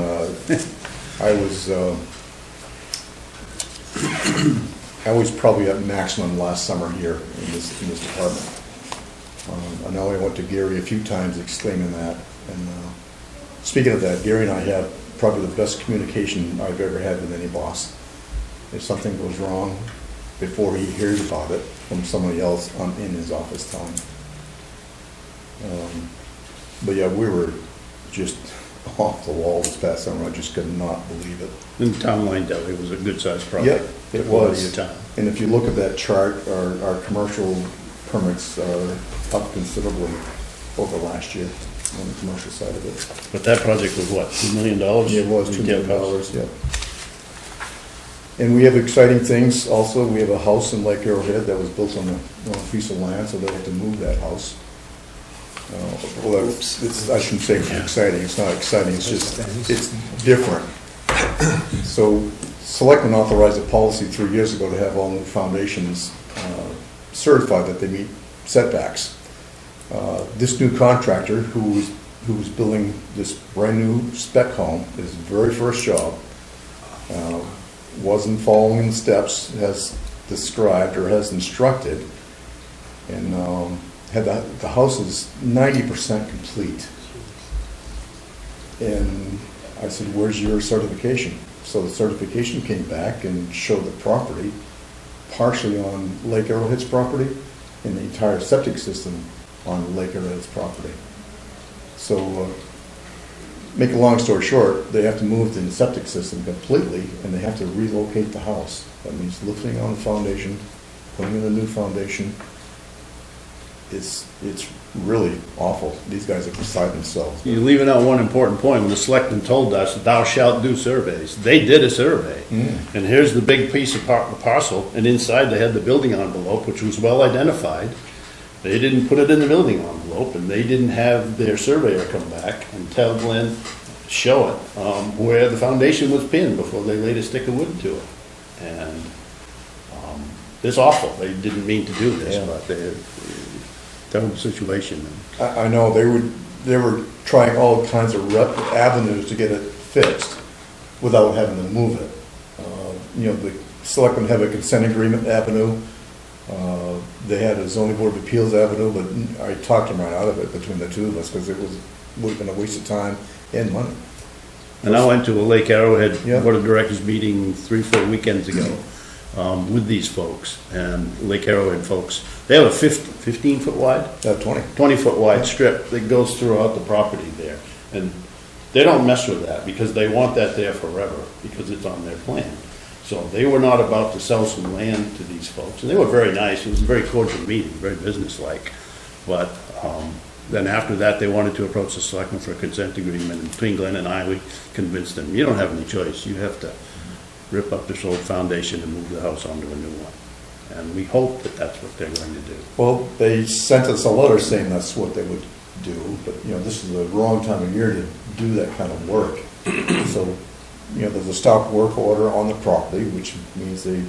I was probably at maximum last summer here in this department. I know I went to Gary a few times exclaiming that. And speaking of that, Gary and I have probably the best communication I've ever had with any boss. If something goes wrong, before he hears about it from somebody else in his office telling. But yeah, we were just off the wall this past summer. I just could not believe it. And Town Line Deli was a good-sized project. Yeah, it Took a lot of was. your time. And if you look at that chart, our commercial permits are up considerably over last year on the commercial side of it. But that project was what, $2 million? It was $2 Retail million, cost? yeah. And we have exciting things also. We have a house in Lake Arrowhead that was built on a piece of land, so they have to move that house. Well, I shouldn't say it's exciting. It's not exciting. It's just, it's different. So Selectmen authorized a policy 3 years ago to have all new foundations certified that they meet setbacks. This new contractor who was building this brand-new spec home, his very first job, wasn't following the steps as described or as instructed, and had the house is 90% complete. And I said, where's your certification? So the certification came back and showed the property partially on Lake Arrowhead's property and the entire septic system on Lake Arrowhead's property. So, make a long story short, they have to move the septic system completely and they have to relocate the house. That means lifting on the foundation, putting in a new foundation. It's really awful. These guys are beside themselves. You're leaving out one important point. When the selectmen told us, thou shalt do surveys, they did a survey. And here's the big piece of parcel, and inside they had the building envelope, which was well identified. They didn't put it in the building envelope, and they didn't have their surveyor come back and tell Glenn, show it, where the foundation was pinned before they laid a stick of wood to it. And it's awful. They didn't mean to do this, but they're terrible situation. I know, they were trying all kinds of avenues to get it fixed without having to move it. The selectmen have a consent agreement avenue. They had a zoning board of appeals avenue, but I talked them right out of it between the two of us because it would have been a waste of time and money. And I went to a Lake Arrowhead Yeah. Board of Directors meeting 3-4 weekends ago with these folks, and Lake Arrowhead folks. They have a 15-foot wide? 20. 20-foot wide strip that goes throughout the property there. And they don't mess with that because they want that there forever because it's on their plan. So they were not about to sell some land to these folks. And they were very nice. It was a very cordial meeting, very businesslike. But then after that, they wanted to approach the selectmen for a consent agreement. And between Glenn and I, we convinced them, you don't have any choice. You have to rip up this old foundation and move the house onto a new one. And we hope that that's what they're going to do. Well, they sent us a letter saying that's what they would do, but, this is the wrong time of year to do that kind of work. So, there's a stop work order on the property, which means they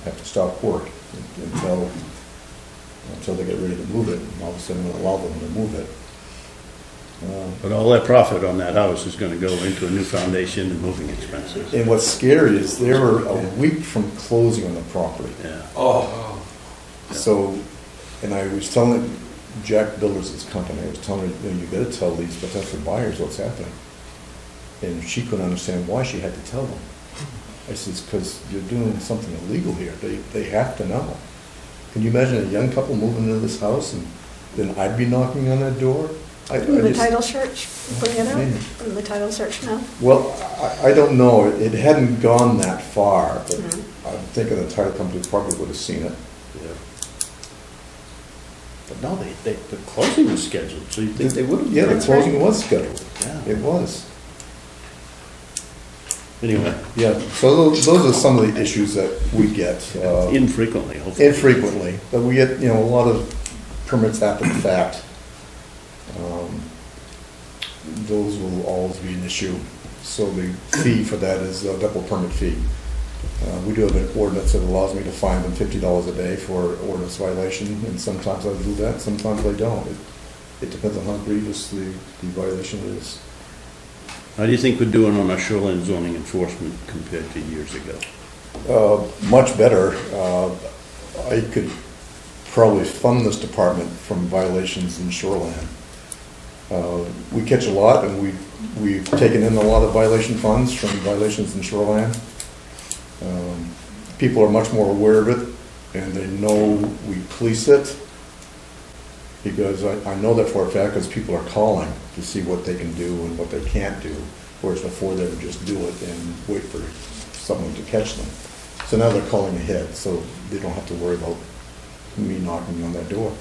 have to stop work until they get ready to move it. And all of a sudden, we'll allow them to move it. But all that profit on that house is going to go into a new foundation and moving expenses. And what's scary is they were a week from closing on the property. Yeah. So, and I was telling Jack Builders, his company, I was telling her, you gotta tell these potential buyers what's happening. And she couldn't understand why she had to tell them. I said, because you're doing something illegal here. They have to know. Can you imagine a young couple moving into this house and then I'd be knocking on that door? The title search, bring it up, from the title search now. Well, I don't know. It hadn't gone that far, but I'm thinking the title company probably would have seen it. Yeah. But no, the closing was scheduled, so you think they would have? Yeah, the closing was scheduled. Yeah. It was. Anyway, Yeah, so those are some of the issues that we get. infrequently, hopefully. Infrequently, but we get, a lot of permits after the fact. Those will always be an issue. So the fee for that is a double permit fee. We do have an ordinance that allows me to fine them $50 a day for ordinance violation, and sometimes I do that, sometimes I don't. It depends on how grievous the violation is. How do you think we're doing on our shoreline zoning enforcement compared to years ago? Much better. I could probably fund this department from violations in shoreline. We catch a lot, and we've taken in a lot of violation funds from violations in shoreline. People are much more aware of it, and they know we police it, because I know that for a fact, because people are calling to see what they can do and what they can't do, whereas before they would just do it and wait for someone to catch them. So now they're calling ahead, so they don't have to worry about me knocking on that door.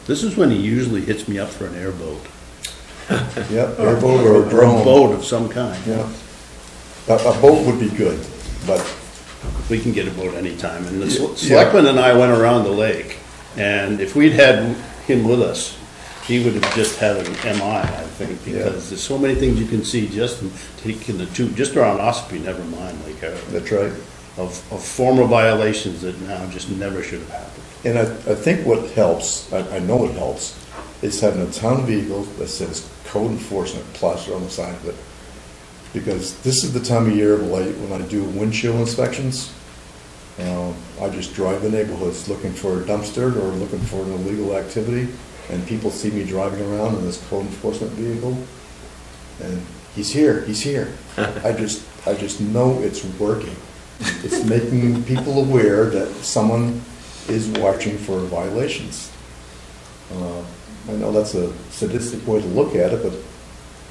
This is when he usually hits me up for an airboat. Yeah, airboat or a drone. boat of some kind. Yeah. A boat would be good, but We can get a boat anytime. And the selectman and I went around the lake, and if we'd had him with us, he would have just had an MI, I think, because there's so many things you can see just from taking the tube, just around Ospey, never mind Lake Erie, that's right. of former violations that now just never should have happened. And I think what helps, I know it helps, is having a town vehicle that says code enforcement plastered on the side of it. Because this is the time of year of late when I do windshield inspections. I just drive the neighborhoods looking for a dumpster or looking for an illegal activity, and people see me driving around in this code enforcement vehicle, and he's here. I just know it's working. It's making people aware that someone is watching for violations. I know that's a sadistic way to look at it, but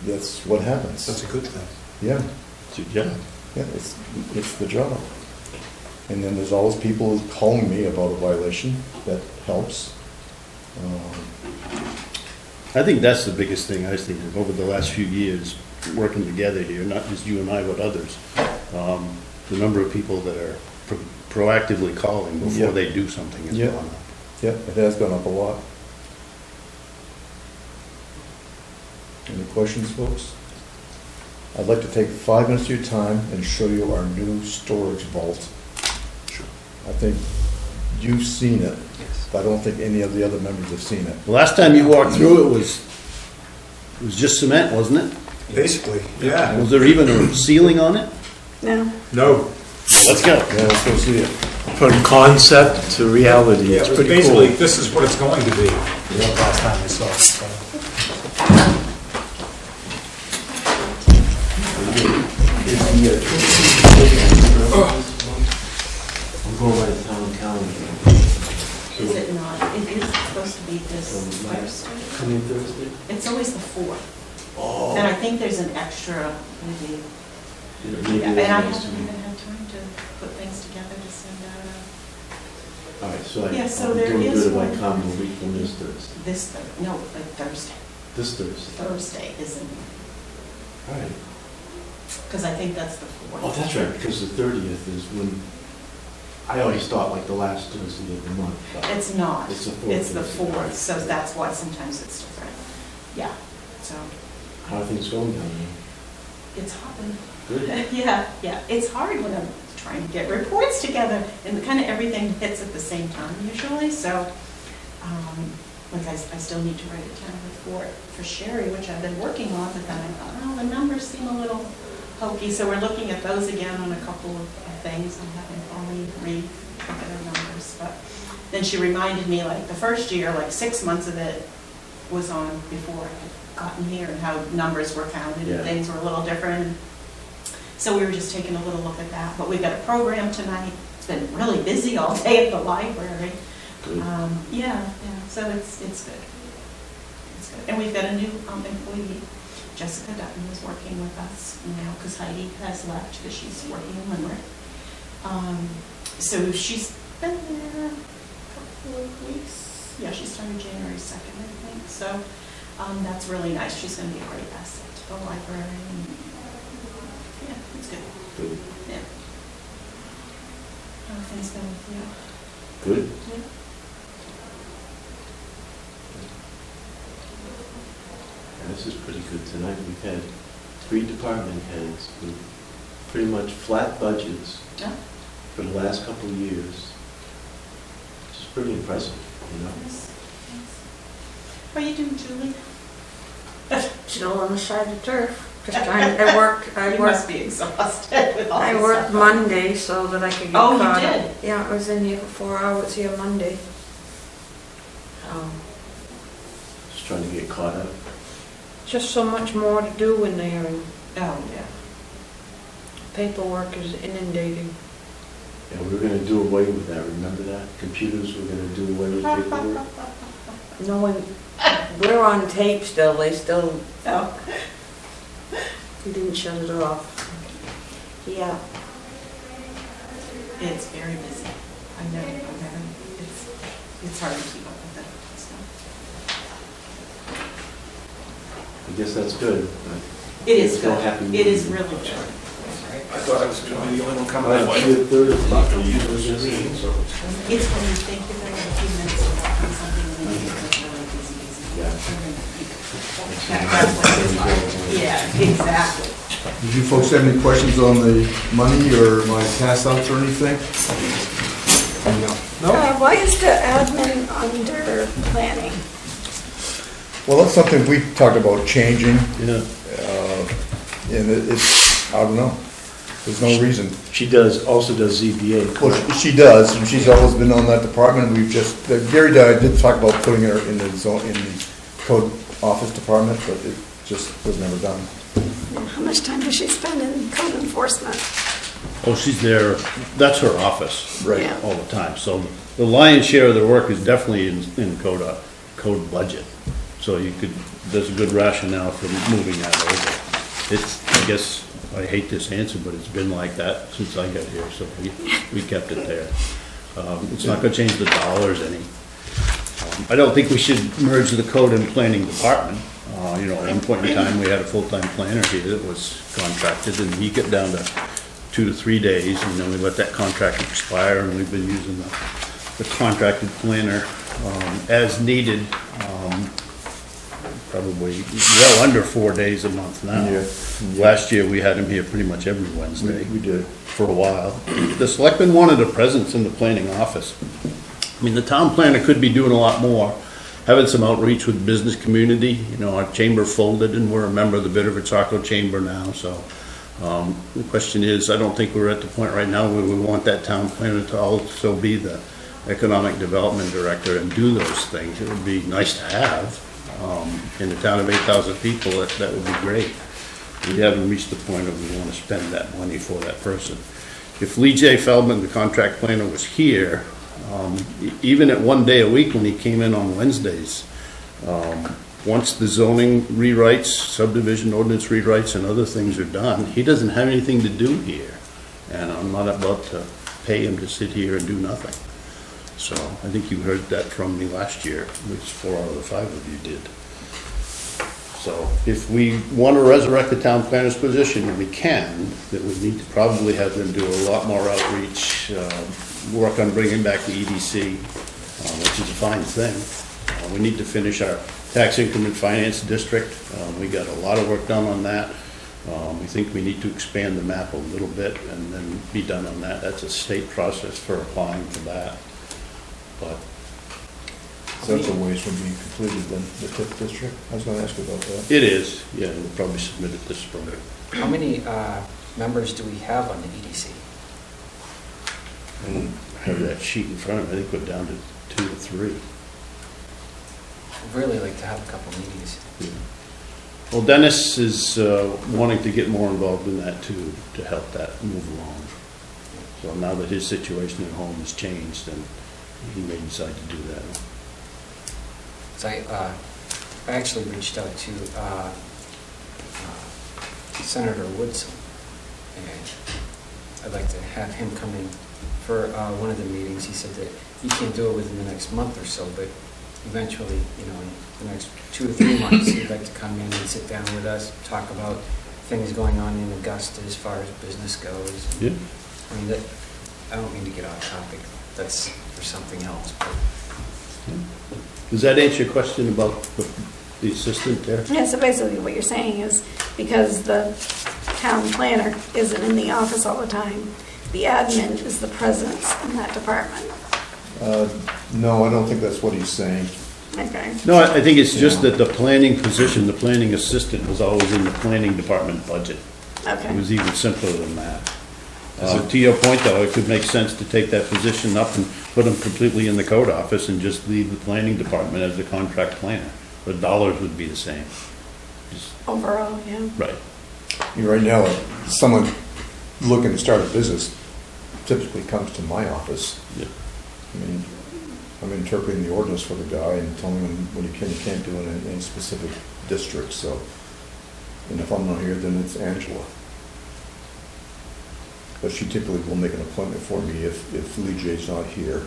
that's what happens. That's a good thing. Yeah, It's your job. yeah, it's the job. And then there's always people calling me about a violation. That helps. I think that's the biggest thing I was thinking over the last few years, working together here, not just you and I, but others. The number of people that are proactively calling before they do something has Yeah. gone up. Yeah, it has gone up a lot. Any questions, folks? I'd like to take 5 minutes of your time and show you our new storage vault. Sure. I think you've seen it, but I don't think any of the other members have seen it. The last time you walked through it was just cement, wasn't it? Basically, yeah. Was there even a ceiling on it? No. No. Let's go. Yeah, let's go see it. From concept to reality, it's pretty Basically, cool. this is what it's going to be, last time I saw it. so. I'm going by the town calendar. Is it not? It is supposed to be this Thursday. Coming Thursday? It's always the 4th. Oh. And I think there's an extra, maybe, Maybe and I that haven't needs to be. even had time to put things together to send out All right, so Yeah, so I'm there doing is good if I one. come a week from this Thursday. Thursday. This Thursday. Thursday isn't, All right. because I think that's the 4th. Oh, that's right, because the 30th is when, I always thought like the last Thursday of the month. but It's not. It's the 4th. It's the Thursday. 4th, so that's why sometimes it's different. Yeah, so How are things going down there? it's hopping. Good. Yeah, it's hard when I'm trying to get reports together, and kind of everything hits at the same time usually, so, like I still need to write a town report for Sherry, which I've been working on, but then I thought, oh, the numbers seem a little hokey, so we're looking at those again on a couple of things. I'm having Pauline look at our numbers, but then she reminded me, like, the first year, like 6 months of it was on before I had gotten here, and how numbers were counted, Yeah. and things were a little different. So we were just taking a little look at that, but we've got a program tonight. It's been really busy all day at the library. Good. So it's good. It's good. And we've got a new employee. Jessica Dutton is working with us now because Heidi has left because she's working in Limerick. So she's been there a couple of weeks. Yeah, she started January 2nd, I think. So that's really nice. She's going to be a great asset to the library. And, yeah, it's good. Good. Yeah. How have things been with you? Good. Yeah. This is pretty good tonight. We've had 3 department heads with pretty much flat budgets Yeah. for the last couple of years. Which is pretty impressive, you know? Yes. How are you doing, Julie? Still on the side of turf. Just trying, I You must be exhausted with all this worked stuff. Monday so that I could get Oh, you caught did? up. Yeah, I was in here for 4 hours here Monday. Just trying to get caught up. Just so much more to do in there, and Oh, yeah. paperwork is inundating. Yeah, we were gonna do away with that, remember that? Computers were gonna do away with paperwork. No one, we're on tape still, they still, Oh. he didn't shut it off. Yeah. It's very busy. I know, it's hard to keep up with it, so. I guess that's good. but It is there's no good. happy It is medium. really good. thought I was gonna be the only one coming that way. Actually, a third of the people Usually use just it. me, so. It's when you think you're going to have a few minutes to work on something and then you're like, really busy. That's what it's like. Yeah, exactly. Did you folks have any questions on the money or my pass outs or anything? Why is the admin under planning? Well, that's something we talked about changing, Yeah. and it's, I don't know, there's no reason. She also does ZBA. Well, she does, and she's always been on that department, we've just, Gary did talk about putting her in the zone, in the code office department, but it just was never done. How much time does she spend in code enforcement? Oh, she's there, that's her office. Right. Yeah. All the time. So the lion's share of their work is definitely in code budget. So you could, there's a good rationale for moving that over. It's, I guess, I hate this answer, but it's been like that since I got here, so we kept it there. It's not gonna change the dollars any. I don't think we should merge the code and planning department. You know, at one point in time, we had a full-time planner here that was contracted, and he got down to 2 to 3 days, and then we let that contract expire, and we've been using the contracted planner as needed, probably well under 4 days a month now. Yeah. Last year, we had him here pretty much every Wednesday. We did. For a while. The selectmen wanted a presence in the planning office. I mean, the town planner could be doing a lot more, having some outreach with the business community. You know, our chamber folded, and we're a member of the Bitterford Saco Chamber now, so. The question is, I don't think we're at the point right now where we want that town planner to also be the economic development director and do those things. It would be nice to have. In a town of 8,000 people, that would be great. We haven't reached the point where we want to spend that money for that person. If Lee J. Feldman, the contract planner, was here, even at 1 day a week when he came in on Wednesdays, once the zoning rewrites, subdivision ordinance rewrites, and other things are done, he doesn't have anything to do here. And I'm not about to pay him to sit here and do nothing. So I think you heard that from me last year, which 4 out of the 5 of you did. So if we want to resurrect the town planner's position, and we can, then we need to probably have them do a lot more outreach, work on bringing back the EDC, which is a fine thing. We need to finish our tax increment finance district. We got a lot of work done on that. We think we need to expand the map a little bit and then be done on that. That's a state process for applying for that. But So that's a ways from being completed then, the TIF district? I was gonna ask you about that. it is, yeah, we'll probably submit it this spring. How many members do we have on the EDC? And I have that sheet in front of me. I think we're down to 2 to 3. I'd really like to have a couple meetings. Well, Dennis is wanting to get more involved in that too, to help that move along. So now that his situation at home has changed, then he may decide to do that. So I actually reached out to Senator Woodson, and I'd like to have him come in for one of the meetings. He said that he can't do it within the next month or so, but eventually, you know, in the next 2 to 3 months, he'd like to come in and sit down with us, talk about things going on in Augusta as far as business goes. Yeah. I mean, I don't mean to get off topic. That's for something else, but Does that answer your question about the assistant there? Yeah, so basically what you're saying is because the town planner isn't in the office all the time, the admin is the presence in that department. No, I don't think that's what he's saying. Okay. No, I think it's just that the planning position, the planning assistant was always in the planning department budget. It Okay. was even simpler than that. To your point, though, it could make sense to take that position up and put them completely in the code office and just leave the planning department as the contract planner. The dollars would be the same. Just- Overall, yeah. Right. I mean, right now, someone looking to start a business typically comes to my office. Yeah. I mean, I'm interpreting the ordinance for the guy and telling him what he can and can't do in any specific district, so. And if I'm not here, then it's Angela. But she typically will make an appointment for me if Lee J's not here.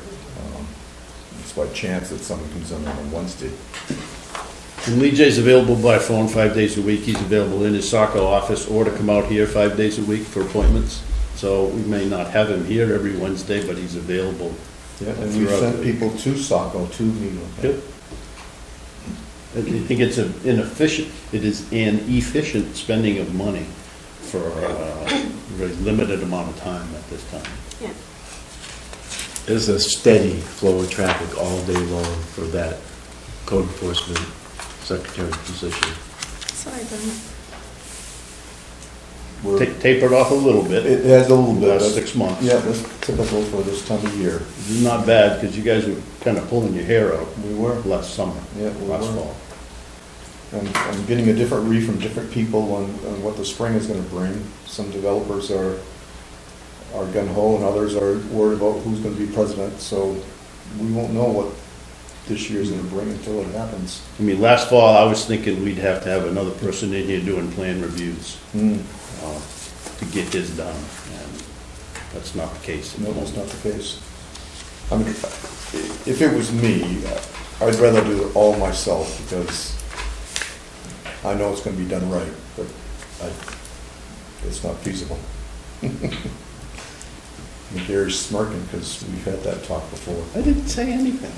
It's by chance that someone comes in on a Wednesday. And Lee J's available by phone 5 days a week. He's available in his Saco office or to come out here 5 days a week for appointments. So we may not have him here every Wednesday, but he's available. Yeah, and we throughout sent the week. people to Saco to meet with Yep. him. I think it's it is an efficient spending of money for a very limited amount of time at this time. Yeah. There's a steady flow of traffic all day long for that code enforcement secretary position. Sorry, Brian. We're- Tapered off a little bit. It has a little bit. Last 6 months. Yeah, that's typical for this time of year. This is not bad, because you guys were kind of pulling your hair out We were. last summer, Yeah, we last were. fall. And I'm getting a different read from different people on what the spring is gonna bring. Some developers are gung-ho, and others are worried about who's gonna be president, so we won't know what this year's gonna bring until it happens. I mean, last fall, I was thinking we'd have to have another person in here doing plan reviews to get his done, and that's not the case. No, that's not the case. I mean, if it was me, I'd rather do it all myself, because I know it's gonna be done right, but it's not feasible. And Gary's smirking, because we've had that talk before. I didn't say anything.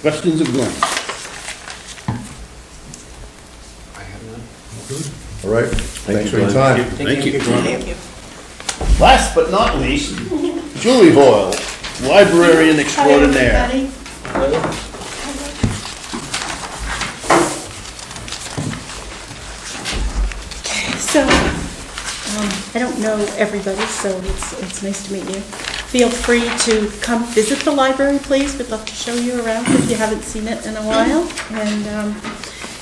Questions or comments? I have none. All right, thanks for your Glenn. time. Thank you. Thank you. Last but not least, Julie Hoyle, librarian extraordinaire. So, I don't know everybody, so it's nice to meet you. Feel free to come visit the library, please. We'd love to show you around if you haven't seen it in a while. And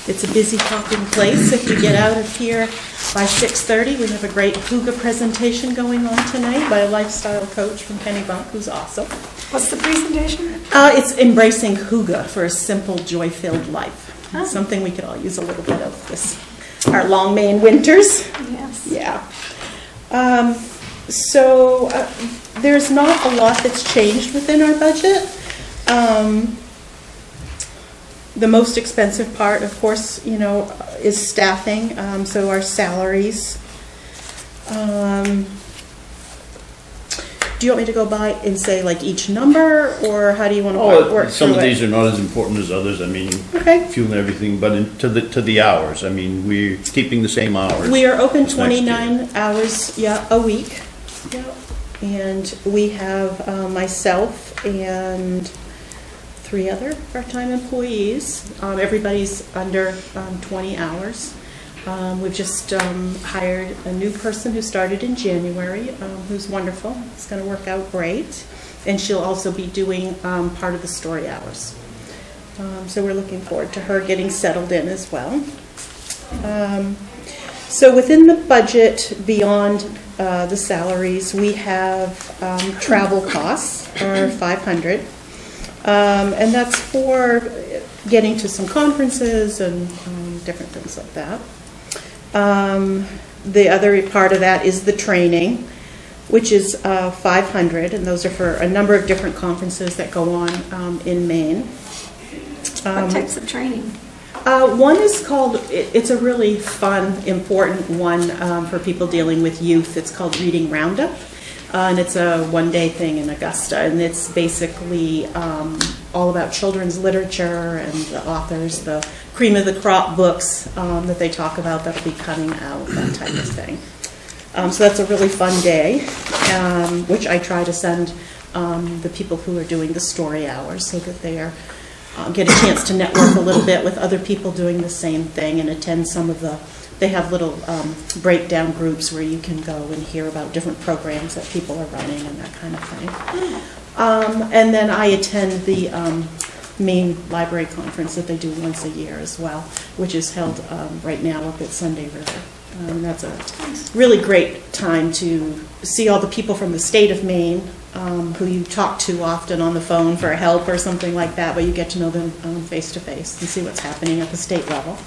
it's a busy popping place. If you get out of here by 6:30, we have a great Hygge presentation going on tonight by a lifestyle coach from Kennebunk, who's awesome. What's the presentation? It's embracing Hygge for a simple, joy-filled life. Oh. Something we could all use a little bit of this, our long Maine winters. Yes. Yeah. There's not a lot that's changed within our budget. The most expensive part, of course, is staffing, so our salaries. Do you want me to go by and say like each number, or how do you want to work Some through of it? these are not as important as others, I mean, Okay. fuel and everything, but to the hours, I mean, we're keeping the same hours. We are open this next year. 29 hours, a week. And we have myself and 3 other part-time employees. Everybody's under 20 hours. We've just hired a new person who started in January, who's wonderful. It's going to work out great. And she'll also be doing part of the story hours. So we're looking forward to her getting settled in as well. So within the budget, beyond the salaries, we have travel costs, or $500. And that's for getting to some conferences and different things like that. The other part of that is the training, which is $500, and those are for a number of different conferences that go on in Maine. What types of training? One is called, it's a really fun, important one for people dealing with youth. It's called Reading Roundup. And it's a one-day thing in Augusta. And it's basically all about children's literature and the authors, the cream of the crop books that they talk about that'll be coming out, that type of thing. So that's a really fun day, which I try to send the people who are doing the story hours so that they are get a chance to network a little bit with other people doing the same thing and attend some of the, they have little breakdown groups where you can go and hear about different programs that people are running and that kind of thing. And then I attend the Maine Library Conference that they do once a year as well, which is held right now up at Sunday River. That's a really great time to see all the people from the state of Maine who you talk to often on the phone for help or something like that, but you get to know them face to face and see what's happening at the state level.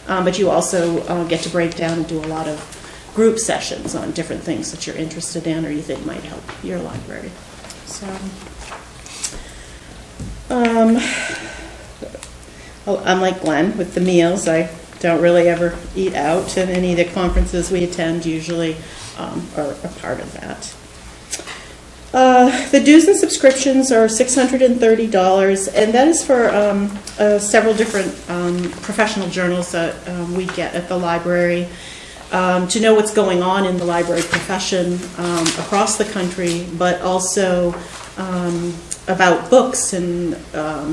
But you also get to break down and do a lot of group sessions on different things that you're interested in or you think might help your library. So Well, I'm like Glenn with the meals. I don't really ever eat out, and any of the conferences we attend usually are a part of that. The dues and subscriptions are $630, and that is for several different professional journals that we get at the library to know what's going on in the library profession across the country, but also about books and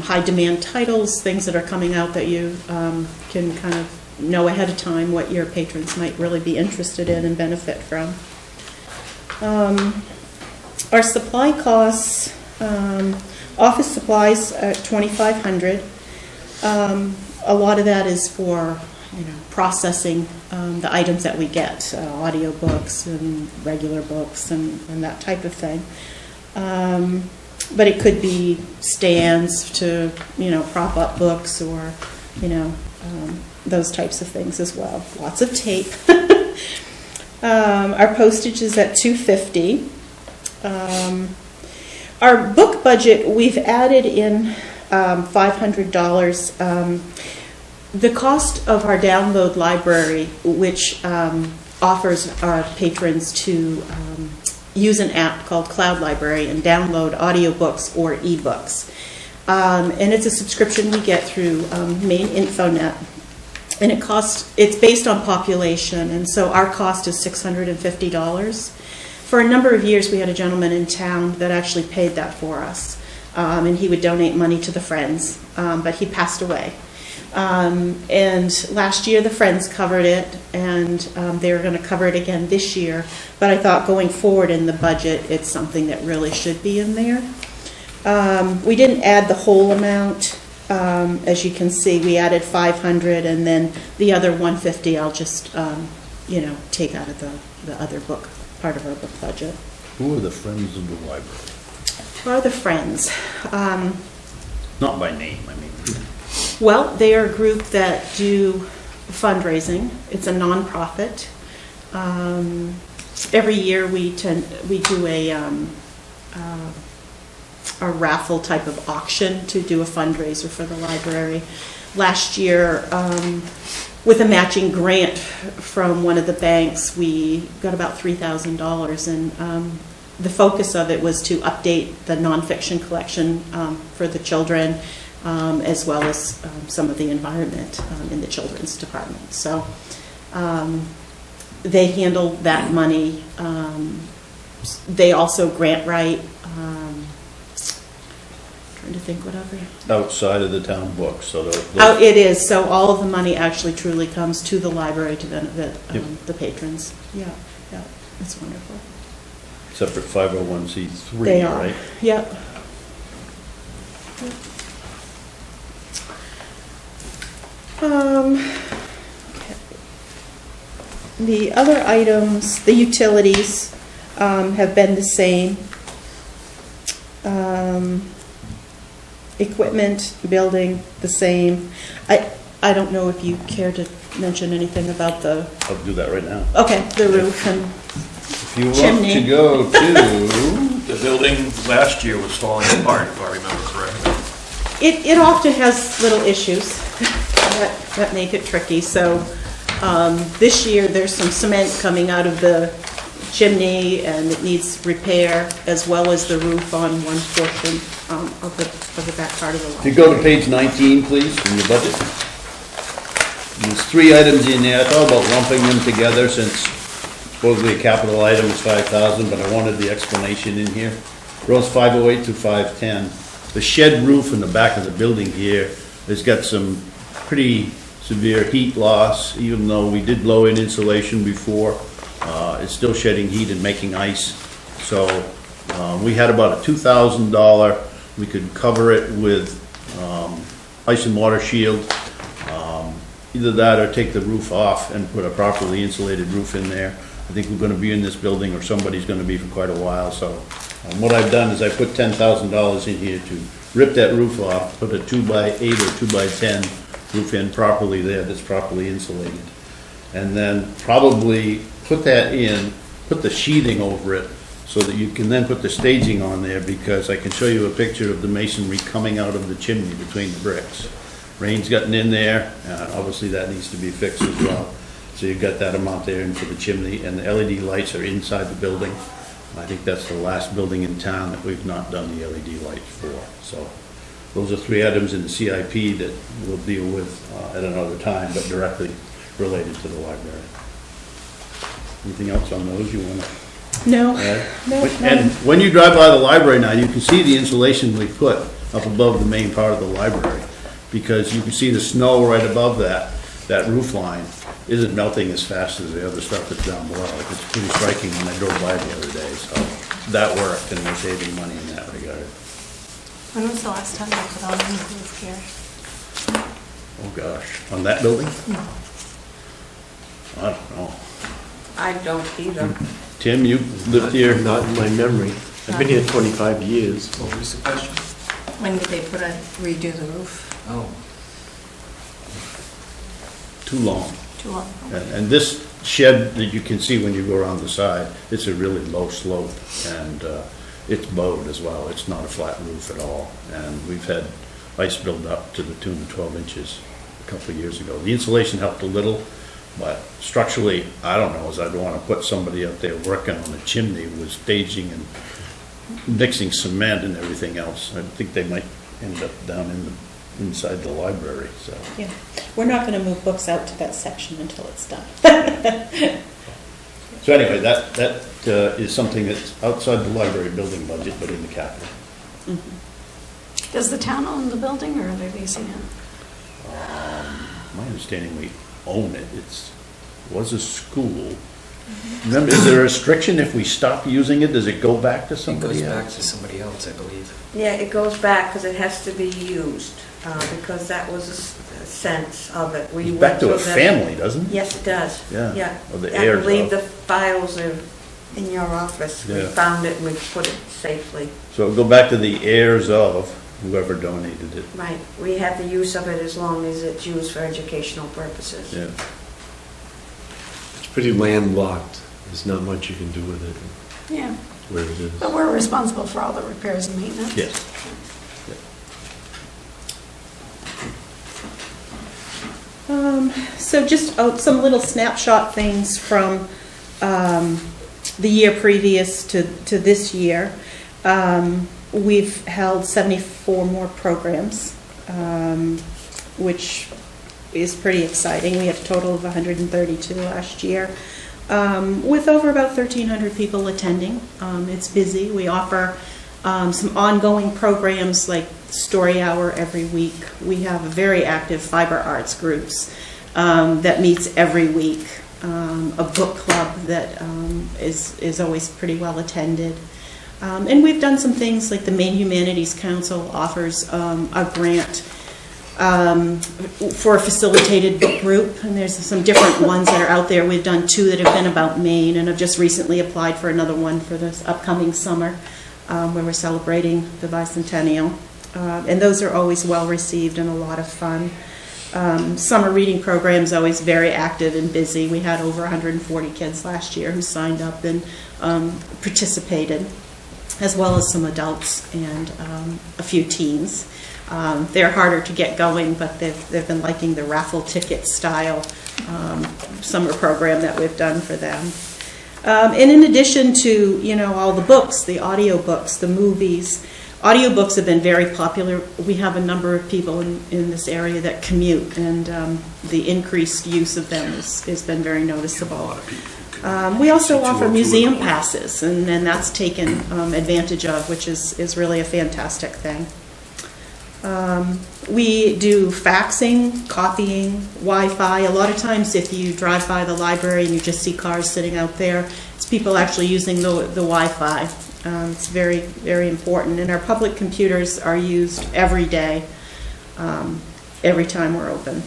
high-demand titles, things that are coming out that you can kind of know ahead of time what your patrons might really be interested in and benefit from. Our supply costs, office supplies at $2,500. A lot of that is for processing the items that we get, audio books and regular books and that type of thing. But it could be stands to prop up books or those types of things as well. Lots of tape. Our postage is at $250. Our book budget, we've added in $500. The cost of our download library, which offers our patrons to use an app called Cloud Library and download audiobooks or ebooks. And it's a subscription we get through Maine InfoNet. And it's based on population, and so our cost is $650. For a number of years, we had a gentleman in town that actually paid that for us. And he would donate money to the Friends, but he passed away. And last year the Friends covered it, and they were going to cover it again this year. But I thought going forward in the budget, it's something that really should be in there. We didn't add the whole amount. As you can see, we added $500, and then the other $150 I'll just take out of the other book, part of our book budget. Who are the Friends of the Library? Who are the Friends? Not by name, I mean. Well, they are a group that do fundraising. It's a nonprofit. Every year we do a raffle type of auction to do a fundraiser for the library. Last year, with a matching grant from one of the banks, we got about $3,000, and the focus of it was to update the nonfiction collection for the children, as well as some of the environment in the children's department. So they handle that money. They also grant write. Trying to think whatever. Outside of the town books, so Oh, it is. So all of the money actually truly comes to the library to benefit the patrons. Yeah, it's wonderful. Separate 501c3, They are. right? Yep. The other items, the utilities, have been the same. Equipment, building, the same. I don't know if you care to mention anything about the... I'll do that right now. Okay, the roof and If you want chimney. to go to... The building last year was falling apart, if I remember correctly. It often has little issues that make it tricky. So this year there's some cement coming out of the chimney and it needs repair, as well as the roof on one portion of the back part of the If lot. you go to page 19, please, in your budget. There's 3 items in there. I thought about lumping them together since supposedly a capital item is 5,000, but I wanted the explanation in here. Rows 508 to 510. The shed roof in the back of the building here has got some pretty severe heat loss, even though we did blow in insulation before. It's still shedding heat and making ice. So we had about a $2,000. We could cover it with ice and water shield. Either that or take the roof off and put a properly insulated roof in there. I think we're going to be in this building, or somebody's going to be for quite a while. So what I've done is I put $10,000 in here to rip that roof off, put a 2x8 or 2x10 roof in properly there that's properly insulated. And then probably put that in, put the sheathing over it, so that you can then put the staging on there, because I can show you a picture of the masonry coming out of the chimney between the bricks. Rain's gotten in there, obviously that needs to be fixed as well. So you've got that amount there into the chimney, and the LED lights are inside the building. I think that's the last building in town that we've not done the LED lights for. So those are 3 items in the CIP that we'll deal with at another time, but directly related to the library. Anything else on those you want to No, add? no, And when you drive by the library now, you can see the insulation we put up above the main part of the library, because you can see the snow right above that roof line isn't melting as fast as the other stuff that's down below. It's pretty striking when I drove by the other day, so that worked, and we're saving money in that regard. When was the last time I put on a new roof here? Oh, gosh, on that building? No. I don't know. I don't either. Tim, you lived here? Not in my memory. I've been here 25 years. What was the question? When did they redo the roof? Oh, Too long. Too long? And this shed that you can see when you go around the side, it's a really low slope, and it's bowed as well. It's not a flat roof at all. And we've had ice build up to the tune of 12 inches a couple of years ago. The insulation helped a little, but structurally, I don't know, as I'd want to put somebody up there working on a chimney with staging and mixing cement and everything else. I think they might end up down inside the library, so. Yeah, we're not going to move books out to that section until it's done. So anyway, that is something that's outside the library building budget, but in the capital. Does the town own the building, or are they leasing it? My understanding, we own it. Was a school. Remember, is there a restriction if we stop using it? Does it go back to it somebody goes else? back to somebody else, I believe. Yeah, it goes back because it has to be used, because that was a sense of it. We It's back to a went through that- family, doesn't it? Yes, it does. Yeah. Yeah. Or the I heirs believe of. the files are in your office. We Yeah. found it and we put it safely. So it'll go back to the heirs of whoever donated it. Right. We have the use of it as long as it's used for educational purposes. Yeah. It's pretty landlocked. There's not much you can do with it Yeah, where it is. but we're responsible for all the repairs and maintenance. Yes. So just some little snapshot things from the year previous to this year. We've held 74 more programs, which is pretty exciting. We had a total of 132 last year, with over about 1,300 people attending. It's busy. We offer some ongoing programs like Story Hour every week. We have a very active fiber arts groups that meets every week. A book club that is always pretty well attended. And we've done some things like the Maine Humanities Council offers a grant for a facilitated book group, and there's some different ones that are out there. We've done 2 that have been about Maine, and I've just recently applied for another one for this upcoming summer, where we're celebrating the bicentennial. And those are always well received and a lot of fun. Summer reading program is always very active and busy. We had over 140 kids last year who signed up and participated, as well as some adults and a few teens. They're harder to get going, but they've been liking the raffle ticket style summer program that we've done for them. And in addition to, all the books, the audio books, the movies, audiobooks have been very popular. We have a number of people in this area that commute, and the increased use of them has been very noticeable. We also offer museum passes, and that's taken advantage of, which is really a fantastic thing. We do faxing, copying, Wi-Fi. A lot of times if you drive by the library and you just see cars sitting out there, it's people actually using the Wi-Fi. It's very, very important. And our public computers are used every day, every time we're open.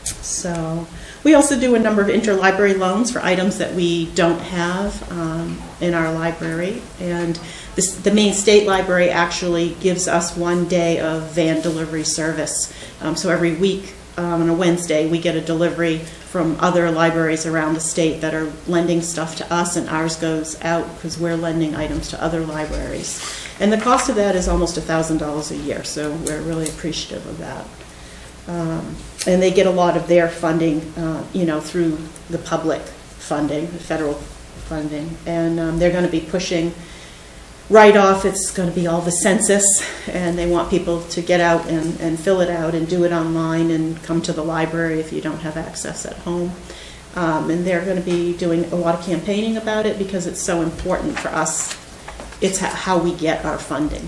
So we also do a number of interlibrary loans for items that we don't have in our library. And the Maine State Library actually gives us 1 day of van delivery service. So every week on a Wednesday, we get a delivery from other libraries around the state that are lending stuff to us, and ours goes out because we're lending items to other libraries. And the cost of that is almost $1,000 a year, so we're really appreciative of that. And they get a lot of their funding, through the public funding, the federal funding. And they're going to be pushing right off, it's going to be all the census, and they want people to get out and fill it out and do it online and come to the library if you don't have access at home. And they're going to be doing a lot of campaigning about it because it's so important for us. It's how we get our funding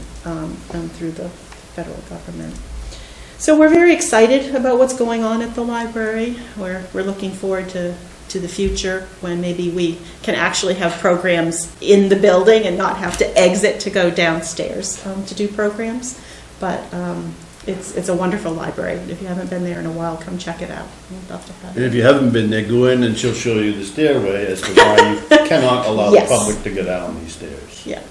through the federal government. So we're very excited about what's going on at the library. We're looking forward to the future when maybe we can actually have programs in the building and not have to exit to go downstairs to do programs. But it's a wonderful library. If you haven't been there in a while, come check it out. We'd love to have And you. if you haven't been there, go in and she'll show you the stairway as to why you cannot allow Yes. the public to go down these stairs. Yeah.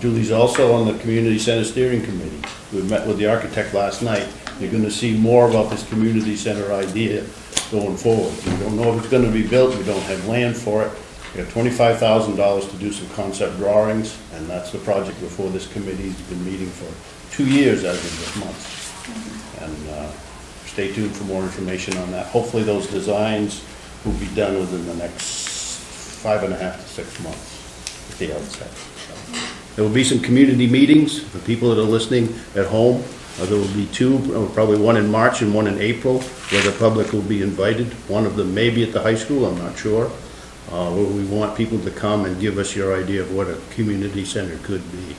Julie's also on the Community Center Steering Committee. We met with the architect last night. You're going to see more about this community center idea going forward. We don't know if it's going to be built. We don't have land for it. We got $25,000 to do some concept drawings, and that's the project before this committee's been meeting for 2 years as of this month. And stay tuned for more information on that. Hopefully those designs will be done within the next 5.5 to 6 months at the outset. So, there will be some community meetings for people that are listening at home. There will be two, probably one in March and one in April, where the public will be invited. One of them may be at the high school, I'm not sure, where we want people to come and give us your idea of what a community center could be.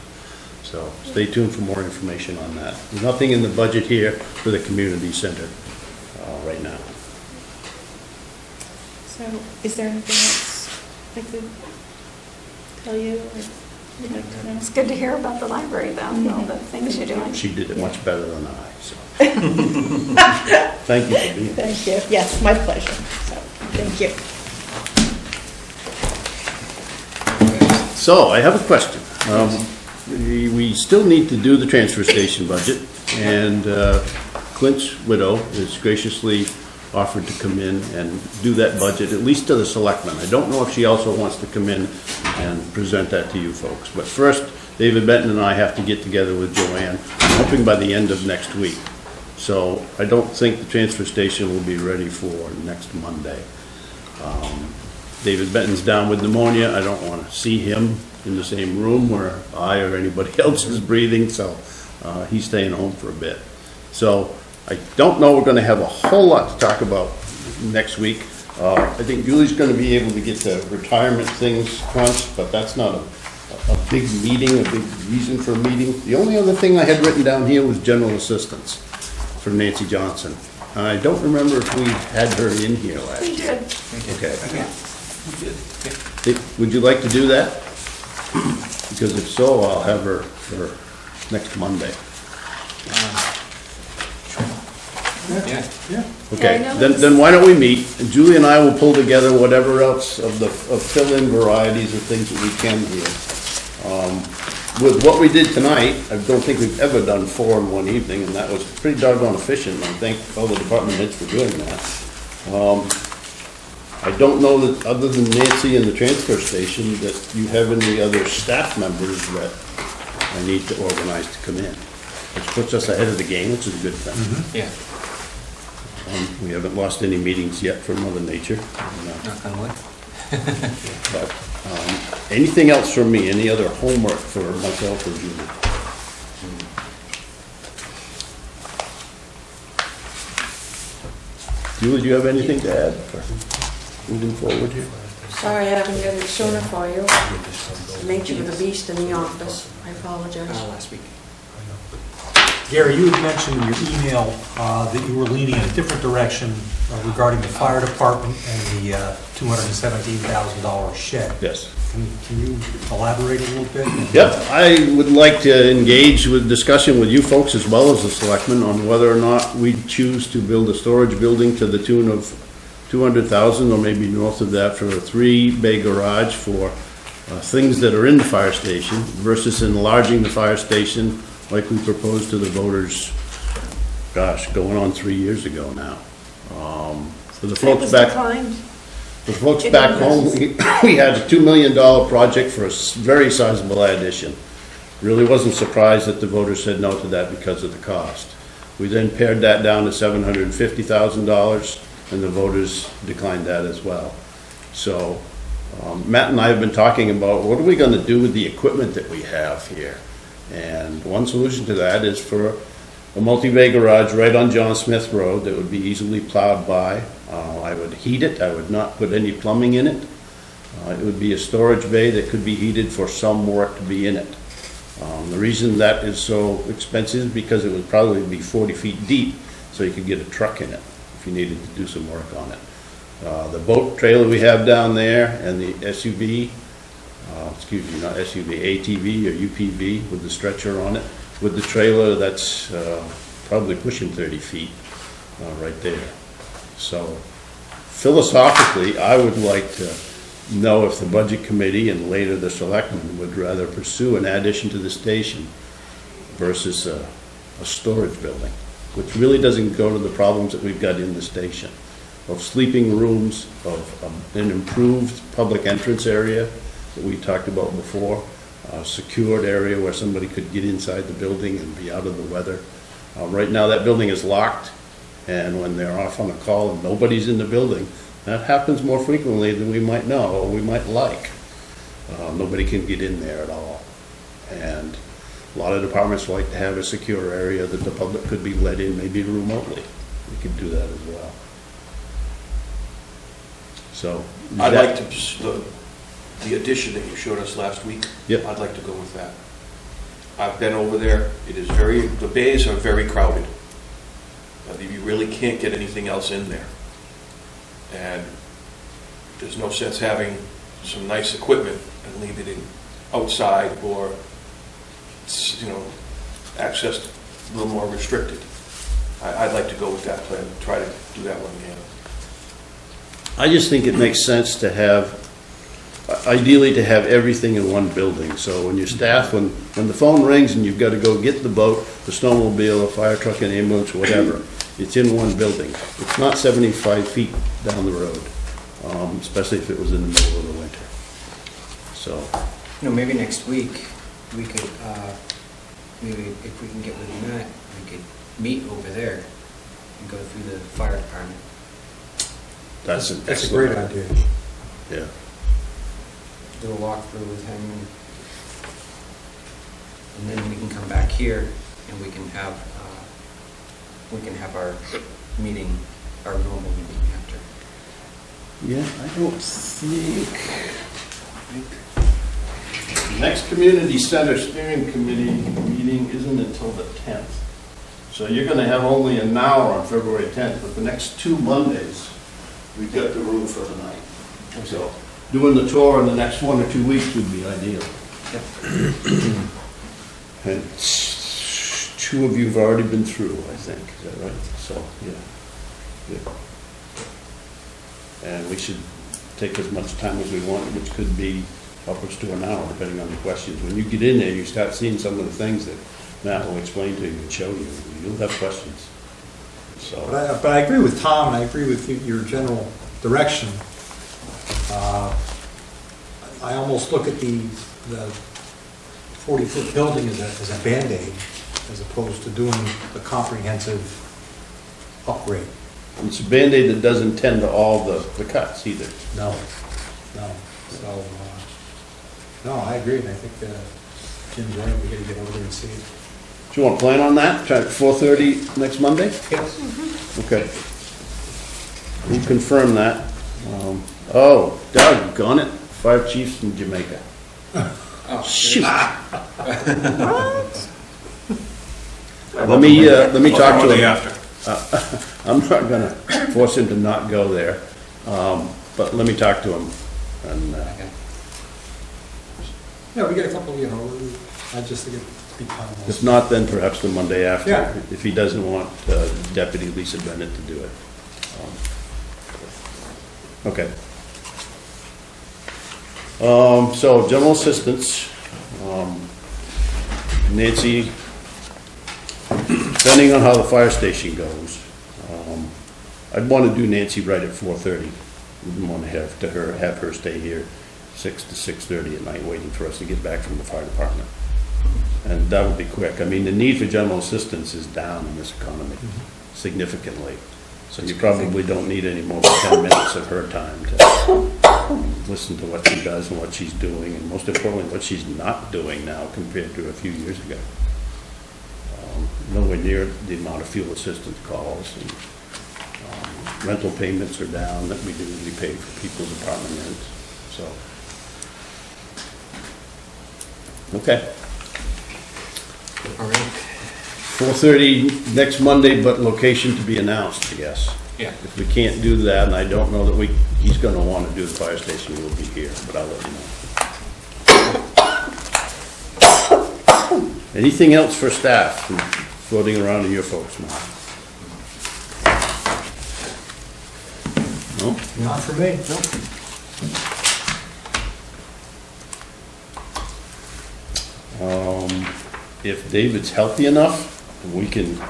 So stay tuned for more information on that. There's nothing in the budget here for the community center right now. So is there anything else I could tell you or you'd like to know? It's good to hear about the library, though, and all the things you're doing. She did it much better than I, so. Thank you for being here. Thank you. Yes, my pleasure. So, thank you. So, I have a question. We still need to do the transfer station budget, and Clint's widow has graciously offered to come in and do that budget, at least to the selectmen. I don't know if she also wants to come in and present that to you folks. But first, David Benton and I have to get together with Joanne, I'm hoping by the end of next week. So I don't think the transfer station will be ready for next Monday. David Benton's down with pneumonia. I don't want to see him in the same room where I or anybody else is breathing, so he's staying home for a bit. So I don't know we're going to have a whole lot to talk about next week. I think Julie's going to be able to get the retirement things crunched, but that's not a big meeting, a big reason for a meeting. The only other thing I had written down here was general assistance from Nancy Johnson. I don't remember if we had her in here last We year. did. Okay. Would you like to do that? Because if so, I'll have her for next Monday. Yeah. Okay, Yeah, I know then why don't we meet, and Julie and I will pull together whatever else of fill-in varieties of things that we can here. With what we did tonight, I don't think we've ever done 4 in one evening, and that was pretty doggone efficient, and I thank all the department heads for doing that. I don't know that, other than Nancy and the transfer station, that you have any other staff members that I need to organize to come in, which puts us ahead of the game, which is a good thing. Yeah. We haven't lost any meetings yet from Mother Nature. Knock on wood. But anything else from me? Any other homework for myself or Julie? Julie, do you have anything to add for moving forward here? Sorry, I haven't got it sooner for you. Nature of the beast in the office. I apologize. Last week. Gary, you had mentioned in your email that you were leaning in a different direction regarding the fire department and the $217,000 shed. Yes. Can you elaborate a little bit? Yep, I would like to engage with discussion with you folks as well as the selectmen on whether or not we choose to build a storage building to the tune of $200,000 or maybe north of that for a 3-bay garage for things that are in the fire station versus enlarging the fire station like we proposed to the voters gosh, going on 3 years ago now. For the It folks was back, declined. for folks It back home, was. we had a $2 million project for a very sizable addition. Really wasn't surprised that the voters said no to that because of the cost. We then pared that down to $750,000, and the voters declined that as well. So Matt and I have been talking about what are we going to do with the equipment that we have here? And one solution to that is for a multi-bay garage right on John Smith Road that would be easily plowed by. I would heat it, I would not put any plumbing in it. It would be a storage bay that could be heated for some work to be in it. The reason that is so expensive is because it would probably be 40 feet deep, so you could get a truck in it if you needed to do some work on it. The boat trailer we have down there and the SUV, not SUV, ATV or UPV with the stretcher on it, with the trailer that's probably pushing 30 feet right there. So philosophically, I would like to know if the budget committee and later the selectmen would rather pursue an addition to the station versus a storage building, which really doesn't go to the problems that we've got in the station, of sleeping rooms, of an improved public entrance area that we talked about before, a secured area where somebody could get inside the building and be out of the weather. Right now, that building is locked, and when they're off on a call and nobody's in the building, that happens more frequently than we might know or we might like. Nobody can get in there at all. And a lot of departments like to have a secure area that the public could be let in, maybe remotely. We could do that as well. So. I'd like to, the addition that you showed us last week, Yep. I'd like to go with that. I've been over there. It is the bays are very crowded. You really can't get anything else in there. And there's no sense having some nice equipment and leave it in outside or, accessed a little more restricted. I'd like to go with that plan, try to do that one again. I just think it makes sense to have, ideally to have everything in one building. So when your staff, when the phone rings and you've got to go get the boat, the snowmobile, a fire truck, an ambulance, whatever, it's in one building. It's not 75 feet down the road, especially if it was in the middle of the winter. So, Maybe next week, we could, maybe if we can get with Matt, we could meet over there and go through the fire department. that's an That's a great excellent idea. Yeah. Do a walkthrough with him, and then we can come back here and we can have our meeting, our normal meeting after. Yeah, I don't think. The next community center steering committee meeting isn't until the 10th. So you're going to have only an hour on February 10th, but the next 2 Mondays, we've got the room for the night. So doing the tour in the next 1 or 2 weeks would be ideal. Yep. And 2 of you have already been through, I think. Is that right? So, yeah. And we should take as much time as we want, which could be upwards to an hour, depending on the questions. When you get in there, you start seeing some of the things that Matt will explain to you and show you. You'll have questions. So, But I agree with Tom, and I agree with your general direction. I almost look at the 40-foot building as a Band-Aid, as opposed to doing the comprehensive upgrade. it's a Band-Aid that doesn't tend to all the cuts either. No. So, no, I agree, and I think Jim's right, we gotta get over there and see it. Do you want to plan on that? Try at 4:30 next Monday? Yes. Okay. We'll confirm that. Oh, doggone it. 5 chiefs from Jamaica. Oh, Shoot. Let me talk to him. After. I'm not gonna force him to not go there, but let me talk to him. And Okay. Yeah, we got a couple, I just think it'd be time. if not, then perhaps the Monday after, Yeah. if he doesn't want Deputy Lisa Bennett to do it. Okay. So general assistance, Nancy depending on how the fire station goes, I'd want to do Nancy right at 4:30. Wouldn't want to have her stay here 6 to 6:30 at night waiting for us to get back from the fire department. And that would be quick. I mean, the need for general assistance is down in this economy significantly. So you probably don't need any more than 10 minutes of her time to listen to what she does and what she's doing, and most importantly, what she's not doing now compared to a few years ago. Nowhere near the amount of fuel assistance calls, and rental payments are down that we pay for people's apartment rents, so. Okay. All right. 4:30 next Monday, but location to be announced, I guess. Yeah. If we can't do that, and I don't know that he's gonna want to do the fire station, we'll be here, but I'll let you know. Anything else for staff floating around in your folks' mind? No? Not for me. If David's healthy enough, we can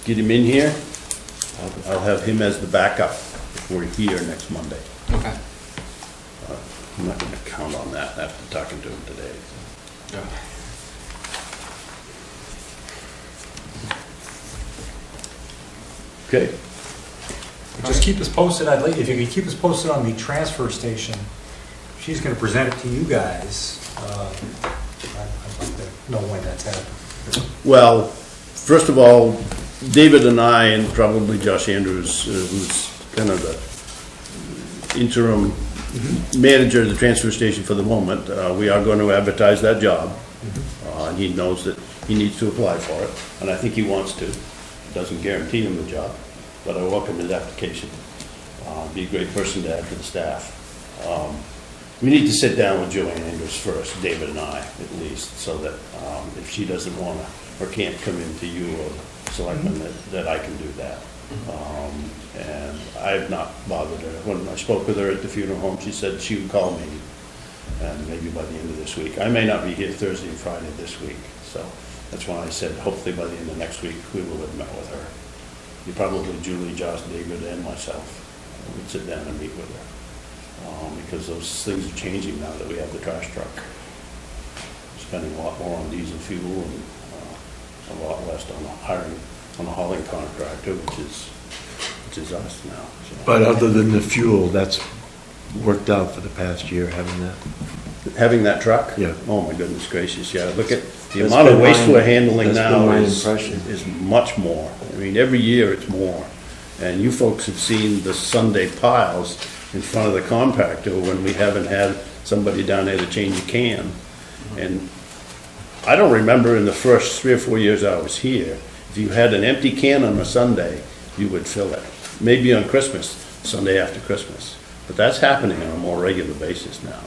get him in here. I'll have him as the backup if we're here next Monday. Okay. I'm not gonna count on that after talking to him today. Okay. Just keep us posted, if you could keep us posted on the transfer station, she's gonna present it to you guys. I'd like to know when that's happening. Well, first of all, David and I, and probably Josh Andrews, who's kind of the interim manager of the transfer station for the moment, we are going to advertise that job. And he knows that he needs to apply for it, and I think he wants to. Doesn't guarantee him the job, but I welcome his application. Be a great person to add to the staff. We need to sit down with Joanne Andrews first, David and I, at least, so that if she doesn't want to, or can't come into you or selectmen, that I can do that. And I've not bothered her. When I spoke with her at the funeral home, she said she would call me, and maybe by the end of this week. I may not be here Thursday and Friday this week, so that's why I said hopefully by the end of next week we will have met with her. You probably, Julie, Josh, David, and myself would sit down and meet with her. Because those things are changing now that we have the trash truck. Spending a lot more on diesel fuel and a lot less on hiring on a hauling contractor, which is us now. So. But other than the fuel, that's worked out for the past year, having that? Having that truck? Yeah. Oh, my goodness gracious, yeah. Look at the That's amount of been waste my- we're handling that's now been my is impression. much more. I mean, every year it's more. And you folks have seen the Sunday piles in front of the compactor when we haven't had somebody down there to change a can. And I don't remember in the first 3 or 4 years I was here, if you had an empty can on a Sunday, you would fill it. Maybe on Christmas, Sunday after Christmas. But that's happening on a more regular basis now.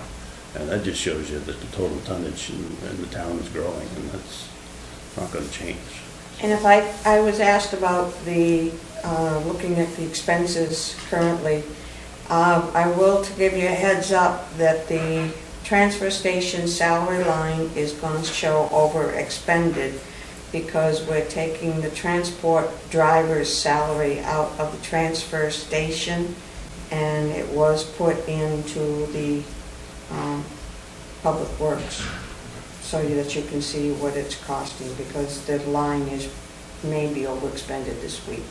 And that just shows you that the total tonnage in the town is growing, and that's not gonna change. And if I was asked about the, looking at the expenses currently, I will to give you a heads up that the transfer station salary line is going to show over expended because we're taking the transport driver's salary out of the transfer station, and it was put into the public works so that you can see what it's costing, because the line is maybe overexpended this week.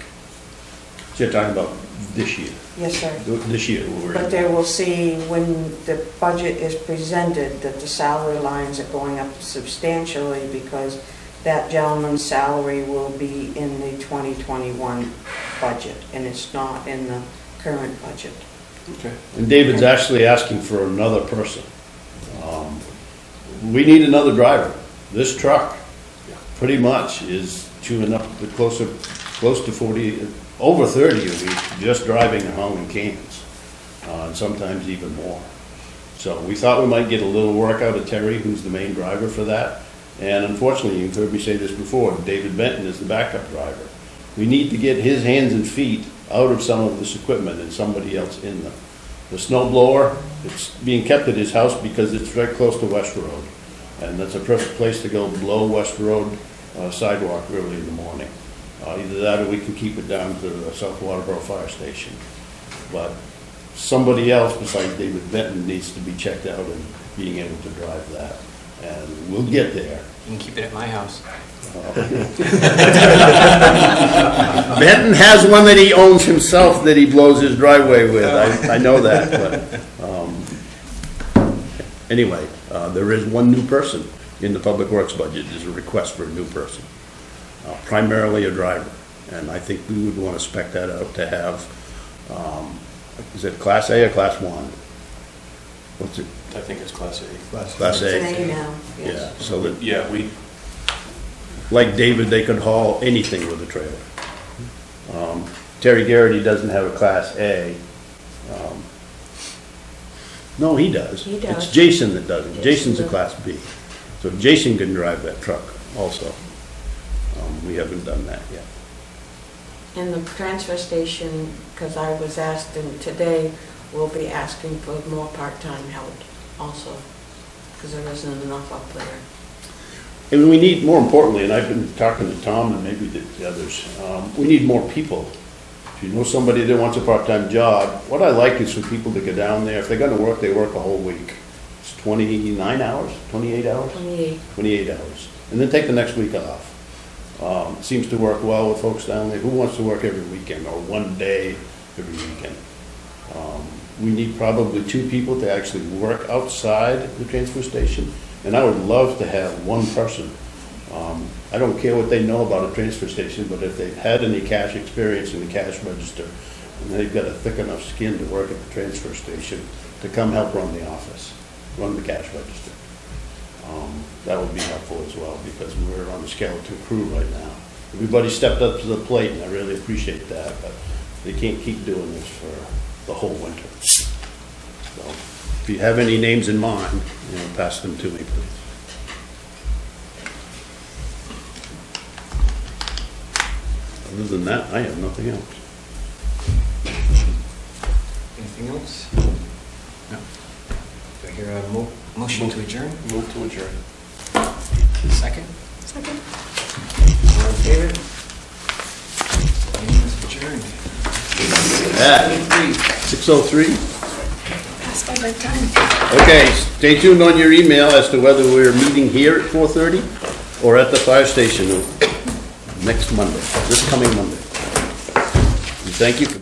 So you're talking about this year? Yes, sir. This year, we're. But they will see when the budget is presented that the salary lines are going up substantially because that gentleman's salary will be in the 2021 budget, and it's not in the current budget. Okay. And David's actually asking for another person. We need another driver. This truck, pretty much, is chewing up the close to 40, over 30 a week, just driving and hauling cans, and sometimes even more. So we thought we might get a little work out of Terry, who's the main driver for that. And unfortunately, you've heard me say this before, David Benton is the backup driver. We need to get his hands and feet out of some of this equipment and somebody else in them. The snow blower, it's being kept at his house because it's very close to West Road. And that's a perfect place to go below West Road sidewalk early in the morning. Either that or we can keep it down to the South Waterboro Fire Station. But somebody else besides David Benton needs to be checked out and being able to drive that. And we'll get there. You can keep it at my house. Benton has one that he owns himself that he blows his driveway with. I know that, but anyway, there is one new person in the Public Works budget. There's a request for a new person, primarily a driver. And I think we would want to spec that out to have, is it Class A or Class 1? What's it? I think it's Class A. Class A. It's an A now, Yeah, yes. so that, Yeah, like David, they could haul anything with a trailer. Terry Garrity doesn't have a Class A. No, he does. He does. It's Jason that does it. Jason Jason's a does. Class B. So Jason can drive that truck also. We haven't done that yet. In the transfer station, because I was asked, and today we'll be asking for more part-time help also, because there isn't enough up there. And we need, more importantly, and I've been talking to Tom and maybe the others, we need more people. If you know somebody that wants a part-time job, what I like is for people to go down there. If they're gonna work, they work a whole week. It's 29 hours, 28 hours? 28. 28 hours. And then take the next week off. Seems to work well with folks down there. Who wants to work every weekend or one day every weekend? We need probably 2 people to actually work outside the transfer station. And I would love to have one person. I don't care what they know about a transfer station, but if they've had any cash experience in the cash register, and they've got a thick enough skin to work at the transfer station, to come help run the office, run the cash register. That would be helpful as well, because we're on a skeleton crew right now. Everybody stepped up to the plate, and I really appreciate that, but they can't keep doing this for the whole winter. So, if you have any names in mind, pass them to me, please. Other than that, I have nothing else. Anything else? No. Do I hear a motion to adjourn? move to adjourn. Second? Second. All in favor? Meeting is adjourned. At 6:03. Past my bedtime. Okay, stay tuned on your email as to whether we're meeting here at 4:30 or at the fire station next Monday, this coming Monday. And thank you for